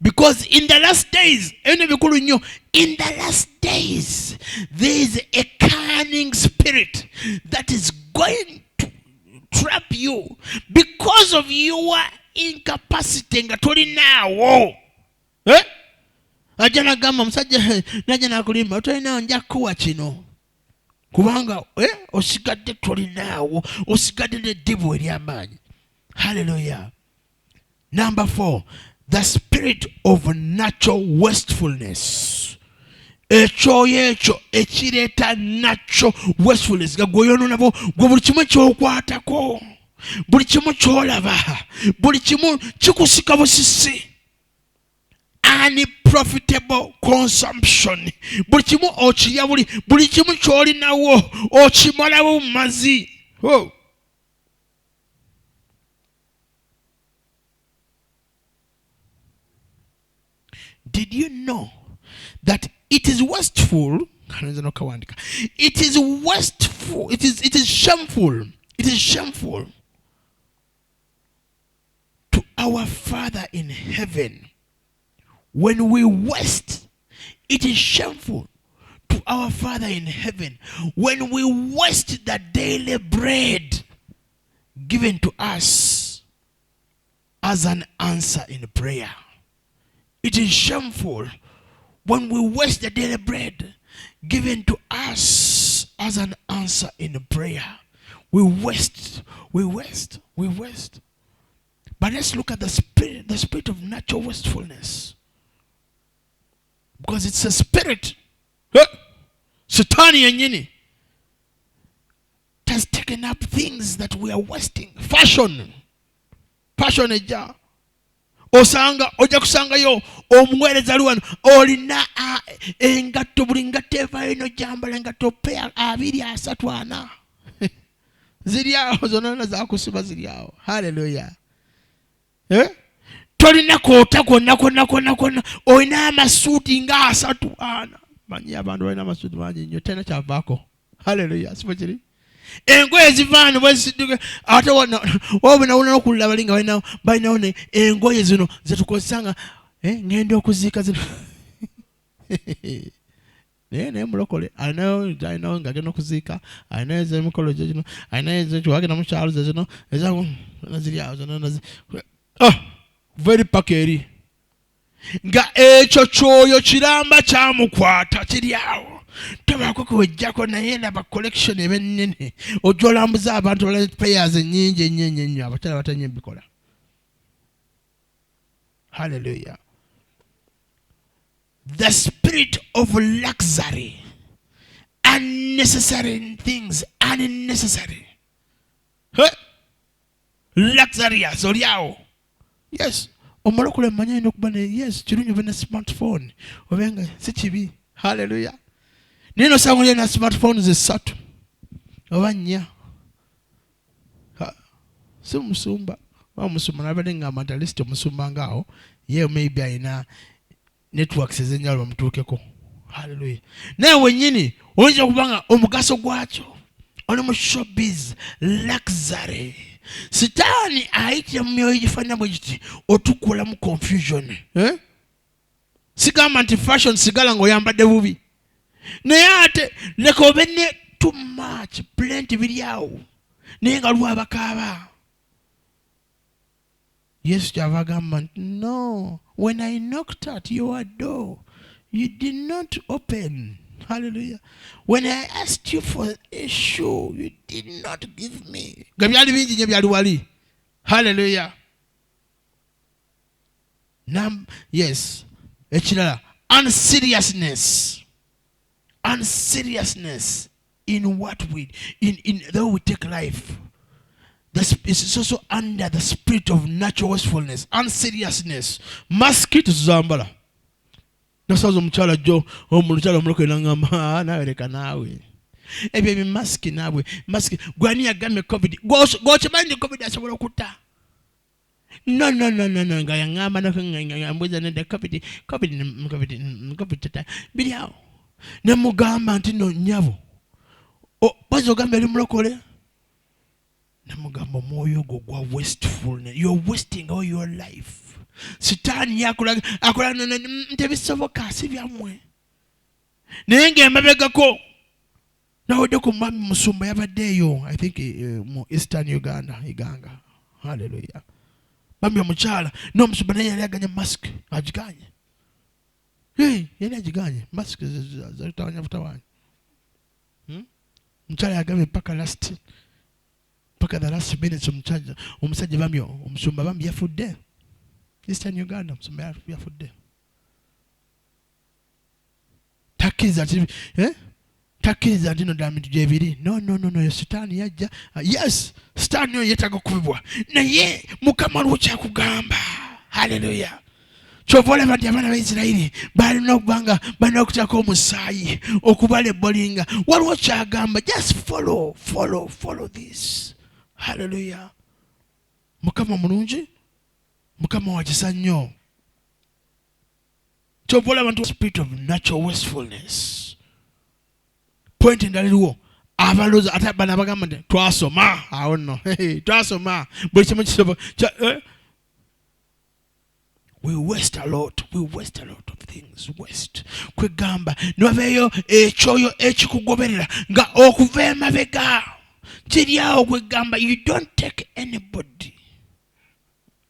Because in the last days, in the last days, there is a cunning spirit that is going to trap you because of your incapacity. Ngatoli nawo. Ajana gamba musajja najja nakulimba otolinawo nja kuwa kino. Kubanga osigadde tolinaawo, osigadde n'eddibu ery'amaanyi. Hallelujah. Number 4, the spirit of natural wastefulness. Ekyoyo ekyo ekireeta natural wastefulness nga gweyonoonabo gwe buli kimu ekyokwatako, buli kimu kyolaba, buli kimu kikusika busisi. Unprofitable consumption. Buli kimu okirya buli kimu kyolinawo okimalawo mu mazzi. Did you know that it is wasteful? It is wasteful. It is shameful. It is shameful to our Father in heaven when we waste. It is shameful to our Father in heaven when we waste the daily bread given to us as an answer in prayer. It is shameful when we waste the daily bread given to us as an answer in prayer. We waste. But let's look at the spirit of natural wastefulness. Because it's a spirit. Satani yenyini has taken up things that we are wasting. Fashion eja. Osanga oja kusangayo omuweereza ali wano olina engatto buli ngatto evaayo ino jambala engatto pea 2, 3, 4 ziri awo zonna zakusiba ziri awo. Hallelujah. Tolina koota konna olina amasuuti nga 3, 4. Manyi abantu balina amasuuti mangi nnyo tena kyavaako. Hallelujah. Sifa kiri engoye zivaano bwezisidduke ate wabinawulina n'okulula balinga balinawo engoye zino zetukozesanga ngenda okuziika zino naye mulokole alinayo ng'agenda okuziika, alinayo ez'emikolo gye gino, alinayo ezekiwagenda mu kyalo ze zino naziri awo zonna very paka eri nga ekyo kyoyo kiramba kyamukwata kiri awo tobaako kwejjako naye laba collection eba ennene ojja olambuza abantu bala payers ennyingi ennyo abakyala batanye bikola. Hallelujah. The spirit of luxury, unnecessary things, unnecessary. Luxurious oliawo. Yes. Omulokole manya ino kubane yes kirungi bana smartphone obenga si kibi. Hallelujah. Nino sangule na smartphone zisatu obanya si musumba wa musumba nabade nga mentalist musumba ngao ye maybe aina networks ezenjalo bamutukeko. Hallelujah. Naye wenyini oyinza kubanga omugaso gwakyo oli mu showbiz luxury. Sitaani aitya mu myoyo gifanya bwe giti otukola mu confusion. Sigamba nti fashion sigala ng'oyambadde bubi. Naye ate leka obe ne too much plenty biri awo naye nga lwabakaaba. Yesu kyava agamba nti no, when I knocked at your door you did not open. Hallelujah. When I asked you for a shoe, you did not give me. Gabyali bingi nyo byali wali. Hallelujah. Yes. Ekirala. Unseriousness. Unseriousness in what we, in though we take life. It's also under the spirit of natural wastefulness. Unseriousness. Maskit zambala. Nasazo mchala jo omuluchala omuloko nangamba nawe leka nawe ebyo mask nawe mask gwani agambe covid goche bandi covid asobola okuta no nga yangamba nakangambwiza nende covid tata biliao ne mugamba nti no nyabo bazo gambe ali mulokole ne mugamba moyo go gwa wastefulness. You're wasting all your life. Sitaani yakola ntebisoboka si byamwe naye ng'emabegako nawodde ku mwami musumba yabaddeeyo I think mu Eastern Uganda Iganga. Hallelujah. Mwami omukyala n'omusumba naye yali aganye mask agiganye yali agiganye mask zatawanya butawanya omukyala yagambye paka the last minutes omusajja bambi omusumba bambi yafudde. Eastern Uganda musumba yafudde. Takiriza nti no damintu gyebiri. No sitaani yajja. Yes, sitaani oyo yeetaaga okubibwa naye Mukama waliwo kyakugamba. Hallelujah. Kyova olaba nti abaana ba Isirayiri balina okubanga balina okuteekako omusaayi okubalebolinga. Waliwo kyagamba. Just follow this. Hallelujah. Mukama mulungi. Mukama wajisa nnyo. Kyova olaba nti spirit of natural wastefulness. Point endaliwo abaloza ate bana bagamba nti twasoma awo nno twasoma buli kimu kisobola. We waste a lot of things. Kwegamba niwabeeyo ekyoyo ekikugoberera nga okuva emabega kiri awo kwegamba you don't take anybody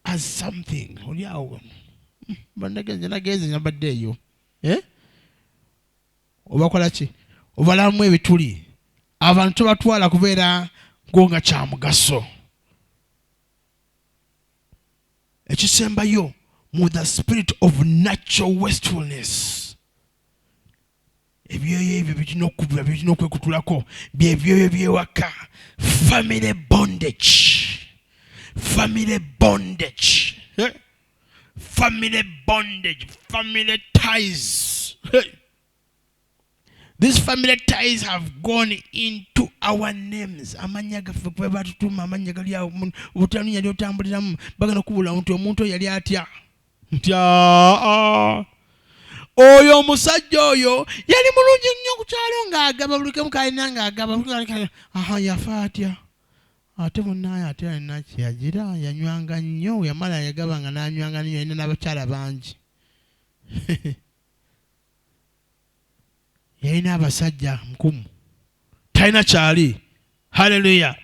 as something. Oliawo banageze nyabaddeeyo obakola ki obalamu ebituli abantu batwala kubeera ngonga kya mugaso. Ekisembayo mu the spirit of natural wastefulness. Ebyoyo ebyo birina okubula birina okwekutulako byebyoyo byewaka. Family bondage. Family ties. These family ties have gone into our names. Amanya gaffe kwe batutuma amanya gali awo butanu yali otambuliramu bagana kubula omuntu yali atya oyo omusajja oyo yali mulungi nnyo ku kyalo ng'agaba buli kemu kalina ng'agaba yafa atya ate munnaye ate alina kyagira yanywanga nnyo yamala yagabanga n'anywanga nnyo yalina n'abakyala bangi. yalina abasajja nkumu talina kyali. Haleluya.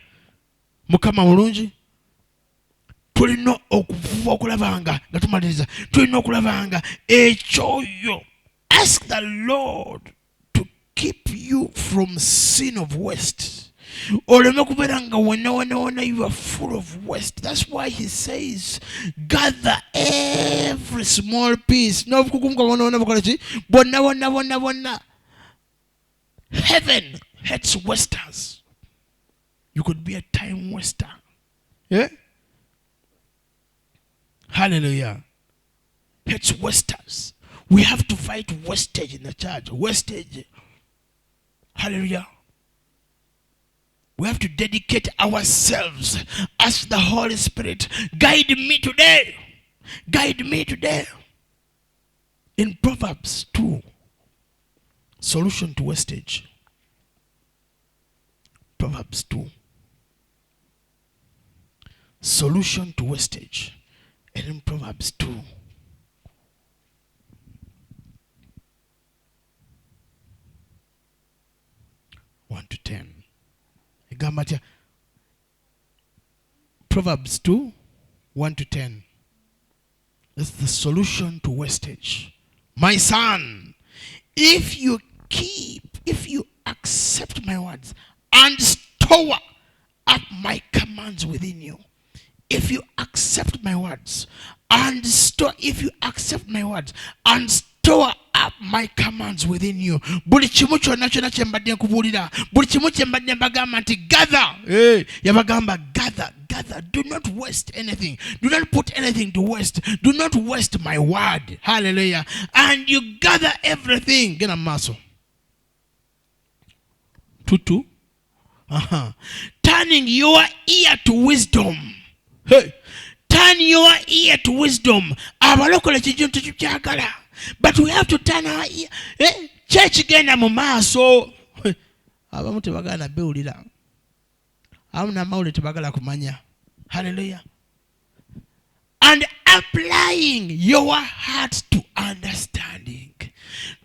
Mukama mulungi. Tulina okuvuba okulabanga nga tumaliriza, tulina okulabanga ekyoyo. Ask the Lord to keep you from sin of waste. Oleme kubeera nga wona you are full of waste. That's why he says gather every small piece. N'obukukumuka wona bukola ki? Bonna. Heaven hates wasters. You could be a time waster. Yeah? Hallelujah. Hates wasters. We have to fight wastage in the church. Wastage. Hallelujah. We have to dedicate ourselves. Ask the Holy Spirit, guide me today. Guide me today. In Proverbs 2, solution to wastage. Proverbs 2, solution to wastage. And in Proverbs 2, one to 10. Proverbs 2, 1 to 10. That's the solution to wastage. My son, if you accept my words and store up my commands within you. If you accept my words and store up my commands within you. Buli kimu kyonna kye mbadde nkubuulira, buli kimu kye mbadde mbagamba nti gather. Yabagamba gather. Do not waste anything. Do not put anything to waste. Do not waste my word. Hallelujah. And you gather everything. Gena maso. 2. Turning your ear to wisdom. Hey. Turn your ear to wisdom. Abalokole kijuntu kyagala. But we have to turn our ear. Church genda mu maaso. Abamu tebagala bewulira. Abamu namawulire tebagala kumanya. Hallelujah. And applying your heart to understanding.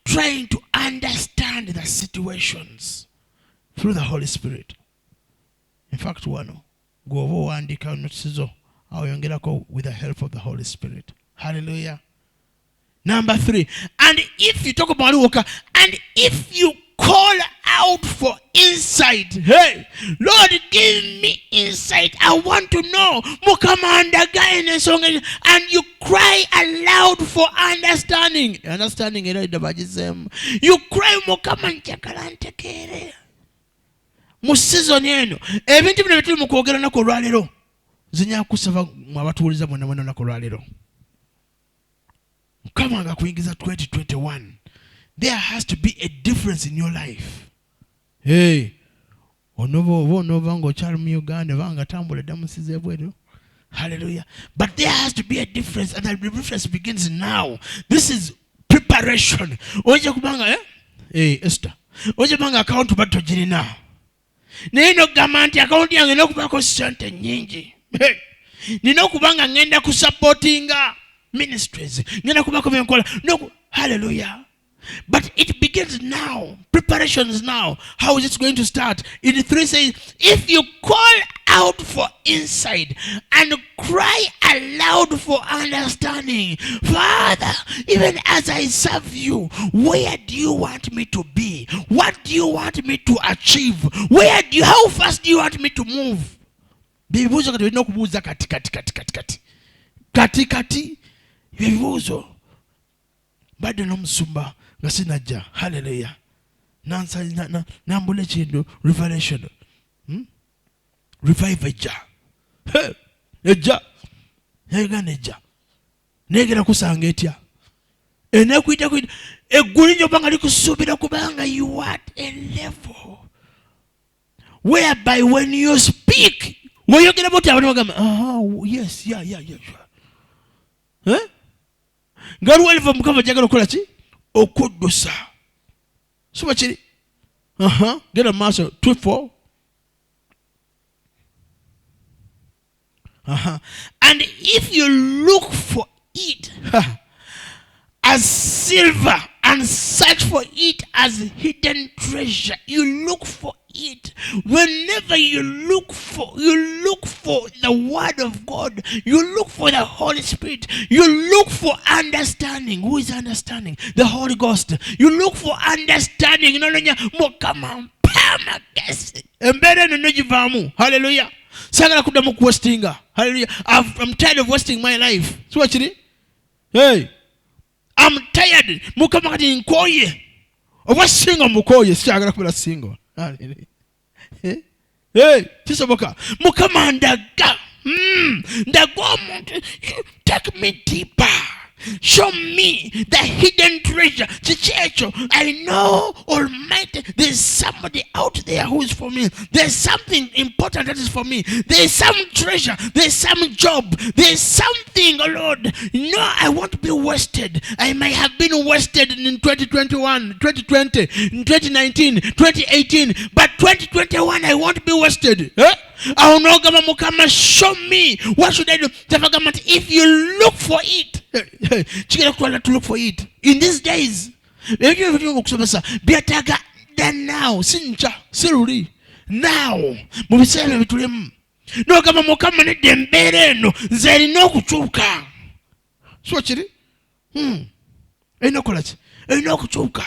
Trying to understand the situations through the Holy Spirit. In fact, wano go andika notizo awongerako with the help of the Holy Spirit. Hallelujah. Number 3. And if you talk about walker, and if you call out for insight, hey, Lord, give me insight. I want to know. And you cry aloud for understanding. Understanding, you cry mukamanchakalantekere. Mu season eno ebintu bino bituli mu kwogera nako lwalero zinya kusava mu abatuuliza mwena nako lwalero. Come on, kuingiza 2021. There has to be a difference in your life. Hey, onova ngo chali mu Uganda vanga tambula damusize bwedo. Hallelujah. But there has to be a difference, and the difference begins now. This is preparation. Oje kubanga Esther. Oje banga account bato jirina. Nino gamanti account yange nokubako sente nyingi. Nino kubanga ngenda ku supportinga ministries. Ngenda kubako byenkola. No, hallelujah. But it begins now. Preparations now. How is it going to start? In 3 says, if you call out for insight and cry aloud for understanding, Father, even as I serve you, where do you want me to be? What do you want me to achieve? How fast do you want me to move? Bibuzo kati no kubuza kati. Bibuzo. Bado no musumba. Gasinaja. Hallelujah. Nambule chindo. Revelation. Revive eja. Eja. Eja. Negera kusanga etya. Enekwita kwita. Egulinyo banga likusubira kubanga you are at a level whereby when you speak, when you get about it, yes, yeah, sure. Ngaru waliva mukava jagala kola ki? Okudusa. So chiri. Get a master 2:4. And if you look for it as silver and search for it as hidden treasure. You look for it. Whenever you look for the word of God, you look for the Holy Spirit, you look for understanding. Who is understanding? The Holy Ghost. You look for understanding. Hallelujah. Sagala kudamu kuwestinga. Hallelujah. I'm tired of wasting my life. So actually, hey, I'm tired. Mukama kati nkoye. Oba single mukoye sagala kubera single. Hallelujah. Hey, tisoboka. Mukama ndaga. Ndago take me deeper. Show me the hidden treasure. Chichecho, I know Almighty, there's somebody out there who is for me. There's something important that is for me. There's some treasure. There's some job. There's something, oh Lord. No, I won't be wasted. I might have been wasted in 2021, 2020, in 2019, 2018, but 2021 I won't be wasted. Huh? Mukama, show me. What should I do? If you look for it, to look for it in these days, better than now. Sincha, siruri now. Mubiseme bitulemu. No kama Mukama ne dembere no nzeri no kuchuka. So chiri? Eno kolachi. Eno kuchuka.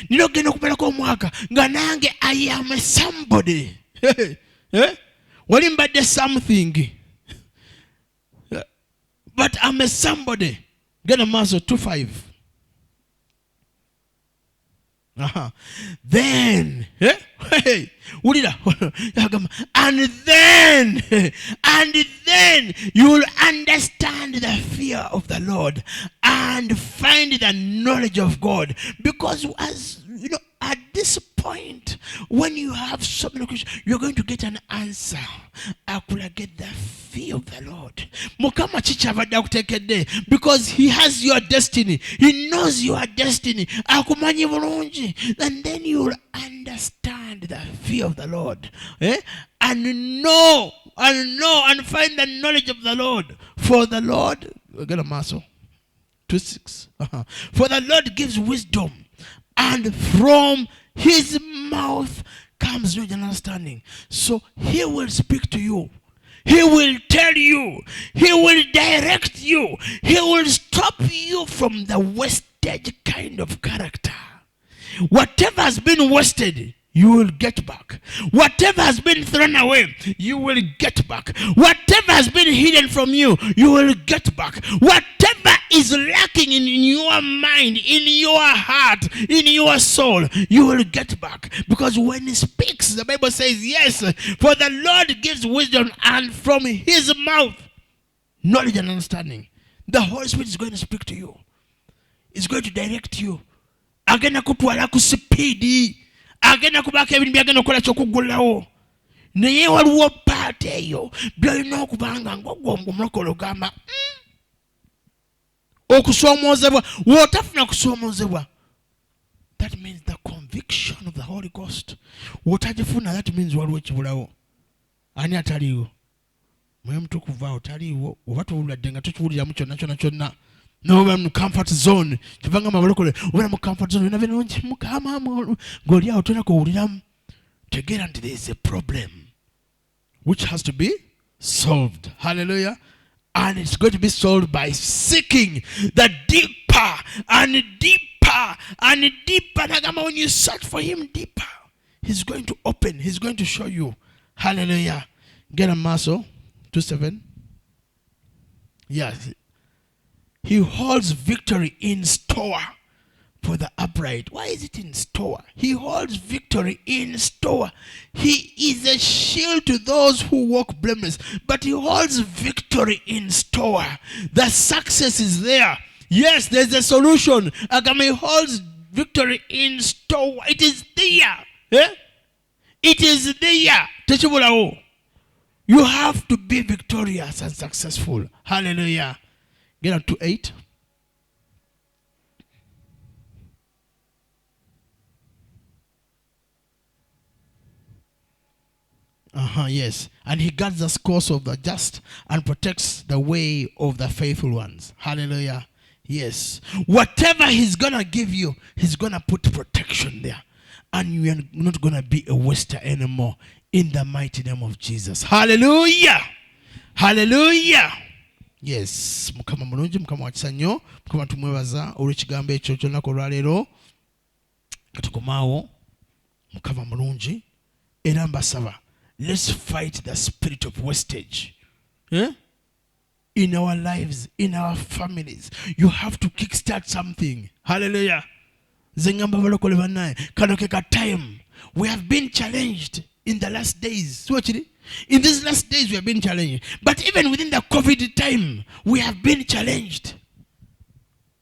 Nino genda kupela kwa mwaka. Nganange I am somebody. Well, in bad something, but I'm a somebody. Get a muscle 2:5. Then, hey, and then you will understand the fear of the Lord and find the knowledge of God. Because as you know, at this point, when you have so many questions, you're going to get an answer. I could get the fear of the Lord. Mukama chichavada kutekede, because he has your destiny. He knows your destiny. Akumanyi bulungi. And then you will understand the fear of the Lord. And know and find the knowledge of the Lord. For the Lord, get a muscle. 2:6. For the Lord gives wisdom, and from his mouth comes knowledge and understanding. So he will speak to you. He will tell you. He will direct you. He will stop you from the wasted kind of character. Whatever has been wasted, you will get back. Whatever has been thrown away, you will get back. Whatever has been hidden from you, you will get back. Whatever is lacking in your mind, in your heart, in your soul, you will get back. Because when he speaks, the Bible says, yes, for the Lord gives wisdom, and from his mouth, knowledge and understanding. The Holy Spirit is going to speak to you. It's going to direct you. Agenda kutwala ku speed. Agenda kubaka ebintu byagenda okola kyokugulawo. Naye waliwo paati eyo byolina okubanga ng'ogwo omulokole ogamba okusoomozebwa wotafuna kusoomozebwa. That means the conviction of the Holy Ghost. Wotagifuna, that means waliwo ekibulawo. Ani ataliiwo? Mwoyo Mutukuvu awo taliiwo. Oba tuwuliradde nga tukiwuliramu kyonna kyonna. No, we're in comfort zone. We're in comfort zone. Again, there is a problem which has to be solved. Hallelujah. And it's going to be solved by seeking the deeper and deeper and deeper. When you search for him deeper, he's going to open. He's going to show you. Hallelujah. Get a muscle. 2:7. Yes. He holds victory in store for the upright. Why is it in store? He holds victory in store. He is a shield to those who walk blameless. But he holds victory in store. The success is there. Yes, there's a solution. He holds victory in store. It is there. It is there. You have to be victorious and successful. Hallelujah. Get on to 8. Yes. And he guards the course of the just and protects the way of the faithful ones. Hallelujah. Yes. Whatever he's going to give you, he's going to put protection there. And you are not going to be a waster anymore. In the mighty name of Jesus. Hallelujah. Hallelujah. Yes. Mukama mulungi, mukama wakisa nnyo, mukama tumwebaza olw'ekigambo ekyo ky'olunaku olwaleero. Katukomaawo, mukama mulungi, era mbasaba, let's fight the spirit of wastage. In our lives, in our families. You have to kickstart something. Hallelujah. Zengamba balokole banaye. Kano ke ka time. We have been challenged in the last days. In these last days we have been challenged. But even within the COVID time, we have been challenged.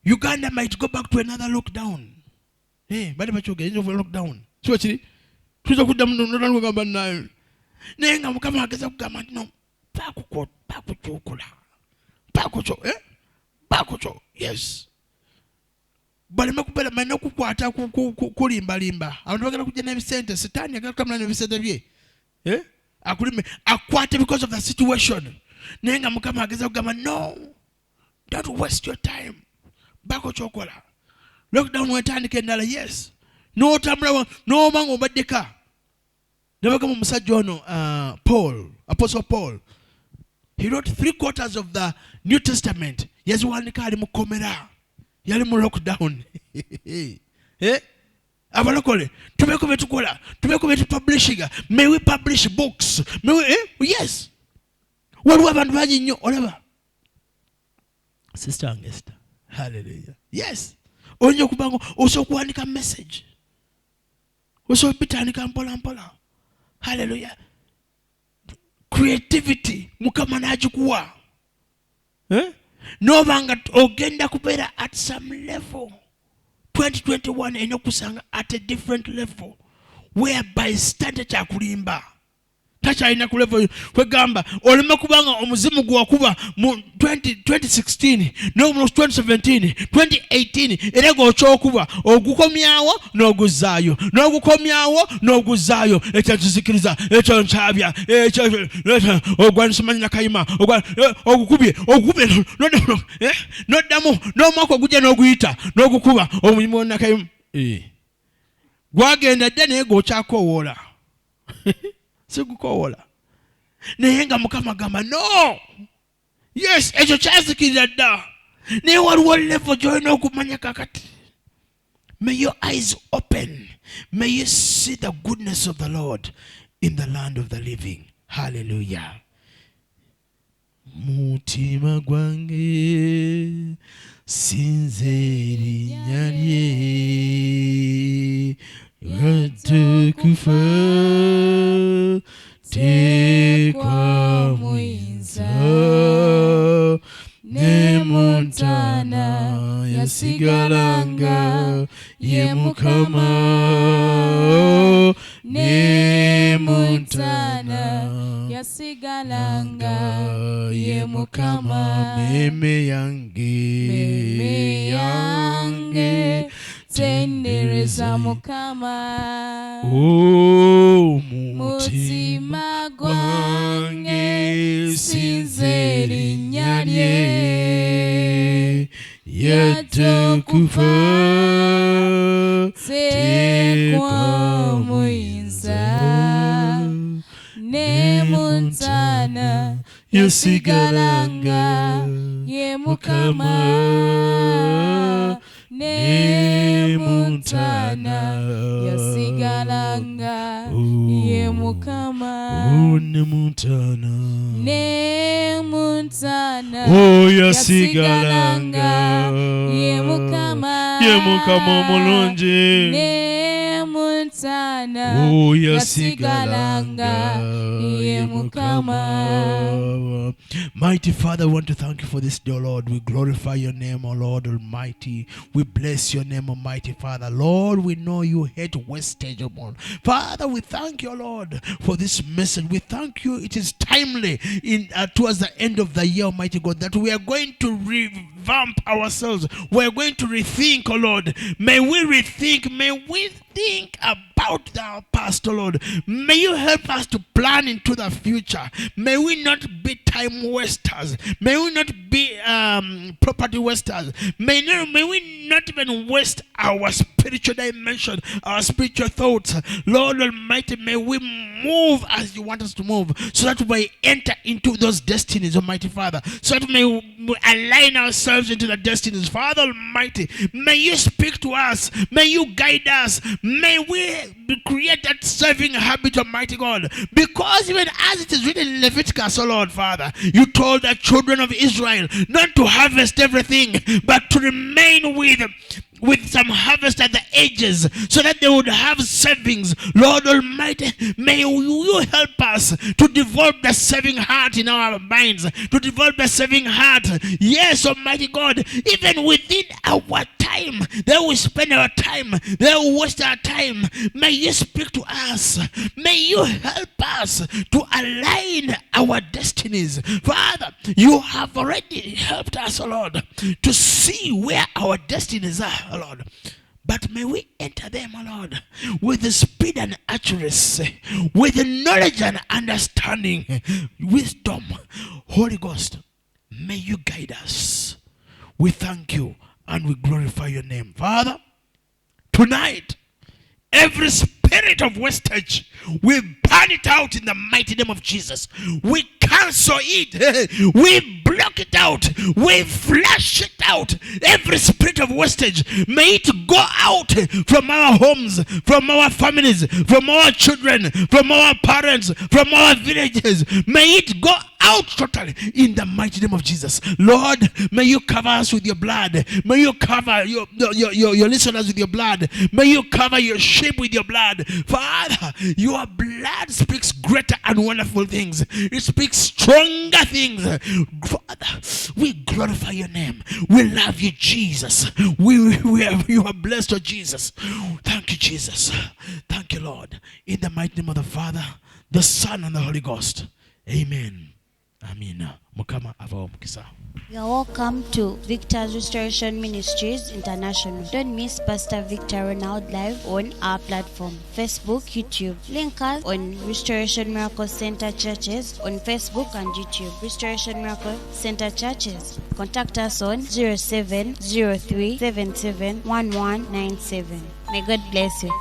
Uganda might go back to another lockdown. Hey, bali bachoge into lockdown. Tuza kudamu nolano gamba nayo. Nenga mukama ageza kugamba no pakuchokula. Pakucho, yes. Balema kupela mano kukwata kulimba. Abantu bagala kujja n'ebisente, Sitaani agala kamala n'ebisente bye. Akulime akwate because of the situation. Nenga mukama ageza kugamba no. Don't waste your time. Pakuchokola. Lockdown wetandika endala, yes. No tambula no mango baddeka. Never come musajja ono Paul, Apostle Paul. He wrote 3/4 of the New Testament. Yaziwandika ali mukomera. Yali mu lockdown. Abalokole, tumeko betukola, tumeko betu publishing. May we publish books? May we, yes. Waliwo abantu bangi nnyo olaba. Sister Angesta. Hallelujah. Yes. Onyo kubango osokuandika message. Osopitandika mpola. Hallelujah. Creativity mukama najikuwa. Novanga ogenda kupera at some level. 2021 enokusanga at a different level whereby standard chakulimba. Tacha ina ku level kwegamba olema kubanga omuzimu gwakuba mu 2016 no mu 2017 2018 era gochokuba ogukomyawo n'oguzaayo ekyazikiriza ekyo nchabya ekyo ogwanisomanya kayima ogukubye noddamu n'omwaka gujja n'oguyita n'ogukuba omulimu nakayima gwagenda dde naye gokyakowoola Sigukowola. Neyenga mukama gamba no. Yes, ekyo kyazikirira dda. Naye waliwo level gy'olina okumanya kakati. May your eyes open. May you see the goodness of the Lord in the land of the living. Hallelujah. Mutima gwange sinze erinnya lye Yatukufa tekwa muyinza ne Montana yasigalanga ye Mukama ne Montana yasigalanga ye Mukama meme yange tendereza Mukama mutima gwange sinze erinnya lye yatukufa tekwa muyinza ne Montana yasigalanga ye Mukama ne Montana yasigalanga ye Mukama ne Montana yasigalanga ye Mukama mulungi ne Montana yasigalanga ye Mukama. Mighty Father, I want to thank you for this day, Lord. We glorify your name, O Lord Almighty. We bless your name, Almighty Father. Lord, we know you hate wastage, O Lord. Father, we thank you, Lord, for this message. We thank you. It is timely towards the end of the year, Almighty God, that we are going to revamp ourselves. We are going to rethink, O Lord. May we rethink. May we think about our past, O Lord. May you help us to plan into the future. May we not be time wasters. May we not be property wasters. May we not even waste our spiritual dimension, our spiritual thoughts. Lord Almighty, may we move as you want us to move, so that we enter into those destinies, Almighty Father, so that we align ourselves into the destinies. Father Almighty, may you speak to us, may you guide us, may we create that serving habit, Almighty God, because even as it is written in Leviticus, oh Lord Father, you told the children of Israel not to harvest everything, but to remain with some harvest at the edges, so that they would have savings. Lord Almighty, may you help us to develop the saving heart in our minds, to develop the saving heart. Yes, Almighty God, even within our time, they will spend our time, they will waste our time. May you speak to us, may you help us to align our destinies. Father, you have already helped us, oh Lord, to see where our destinies are, oh Lord. But may we enter them, oh Lord, with the speed and accuracy, with the knowledge and understanding, wisdom. Holy Ghost, may you guide us. We thank you and we glorify your name. Father, tonight, every spirit of wastage, we burn it out in the mighty name of Jesus. We cancel it. We block it out. We flush it out. Every spirit of wastage, may it go out from our homes, from our families, from our children, from our parents, from our villages. May it go out totally in the mighty name of Jesus. Lord, may you cover us with your blood. May you cover your listeners with your blood. May you cover your sheep with your blood. Father, your blood speaks greater and wonderful things. It speaks stronger things. Father, we glorify your name. We love you, Jesus. You are blessed, oh Jesus. Thank you, Jesus. Thank you, Lord. In the mighty name of the Father, the Son, and the Holy Ghost. Amen. Amen. Mukama avawo mukisa. You are welcome to Victor's Restoration Ministries International. Don't miss Pastor Victor Ronald live on our platform, Facebook, YouTube. Link us on Restoration Miracle Center Churches on Facebook and YouTube. Restoration Miracle Center Churches. Contact us on 0703 771197. May God bless you.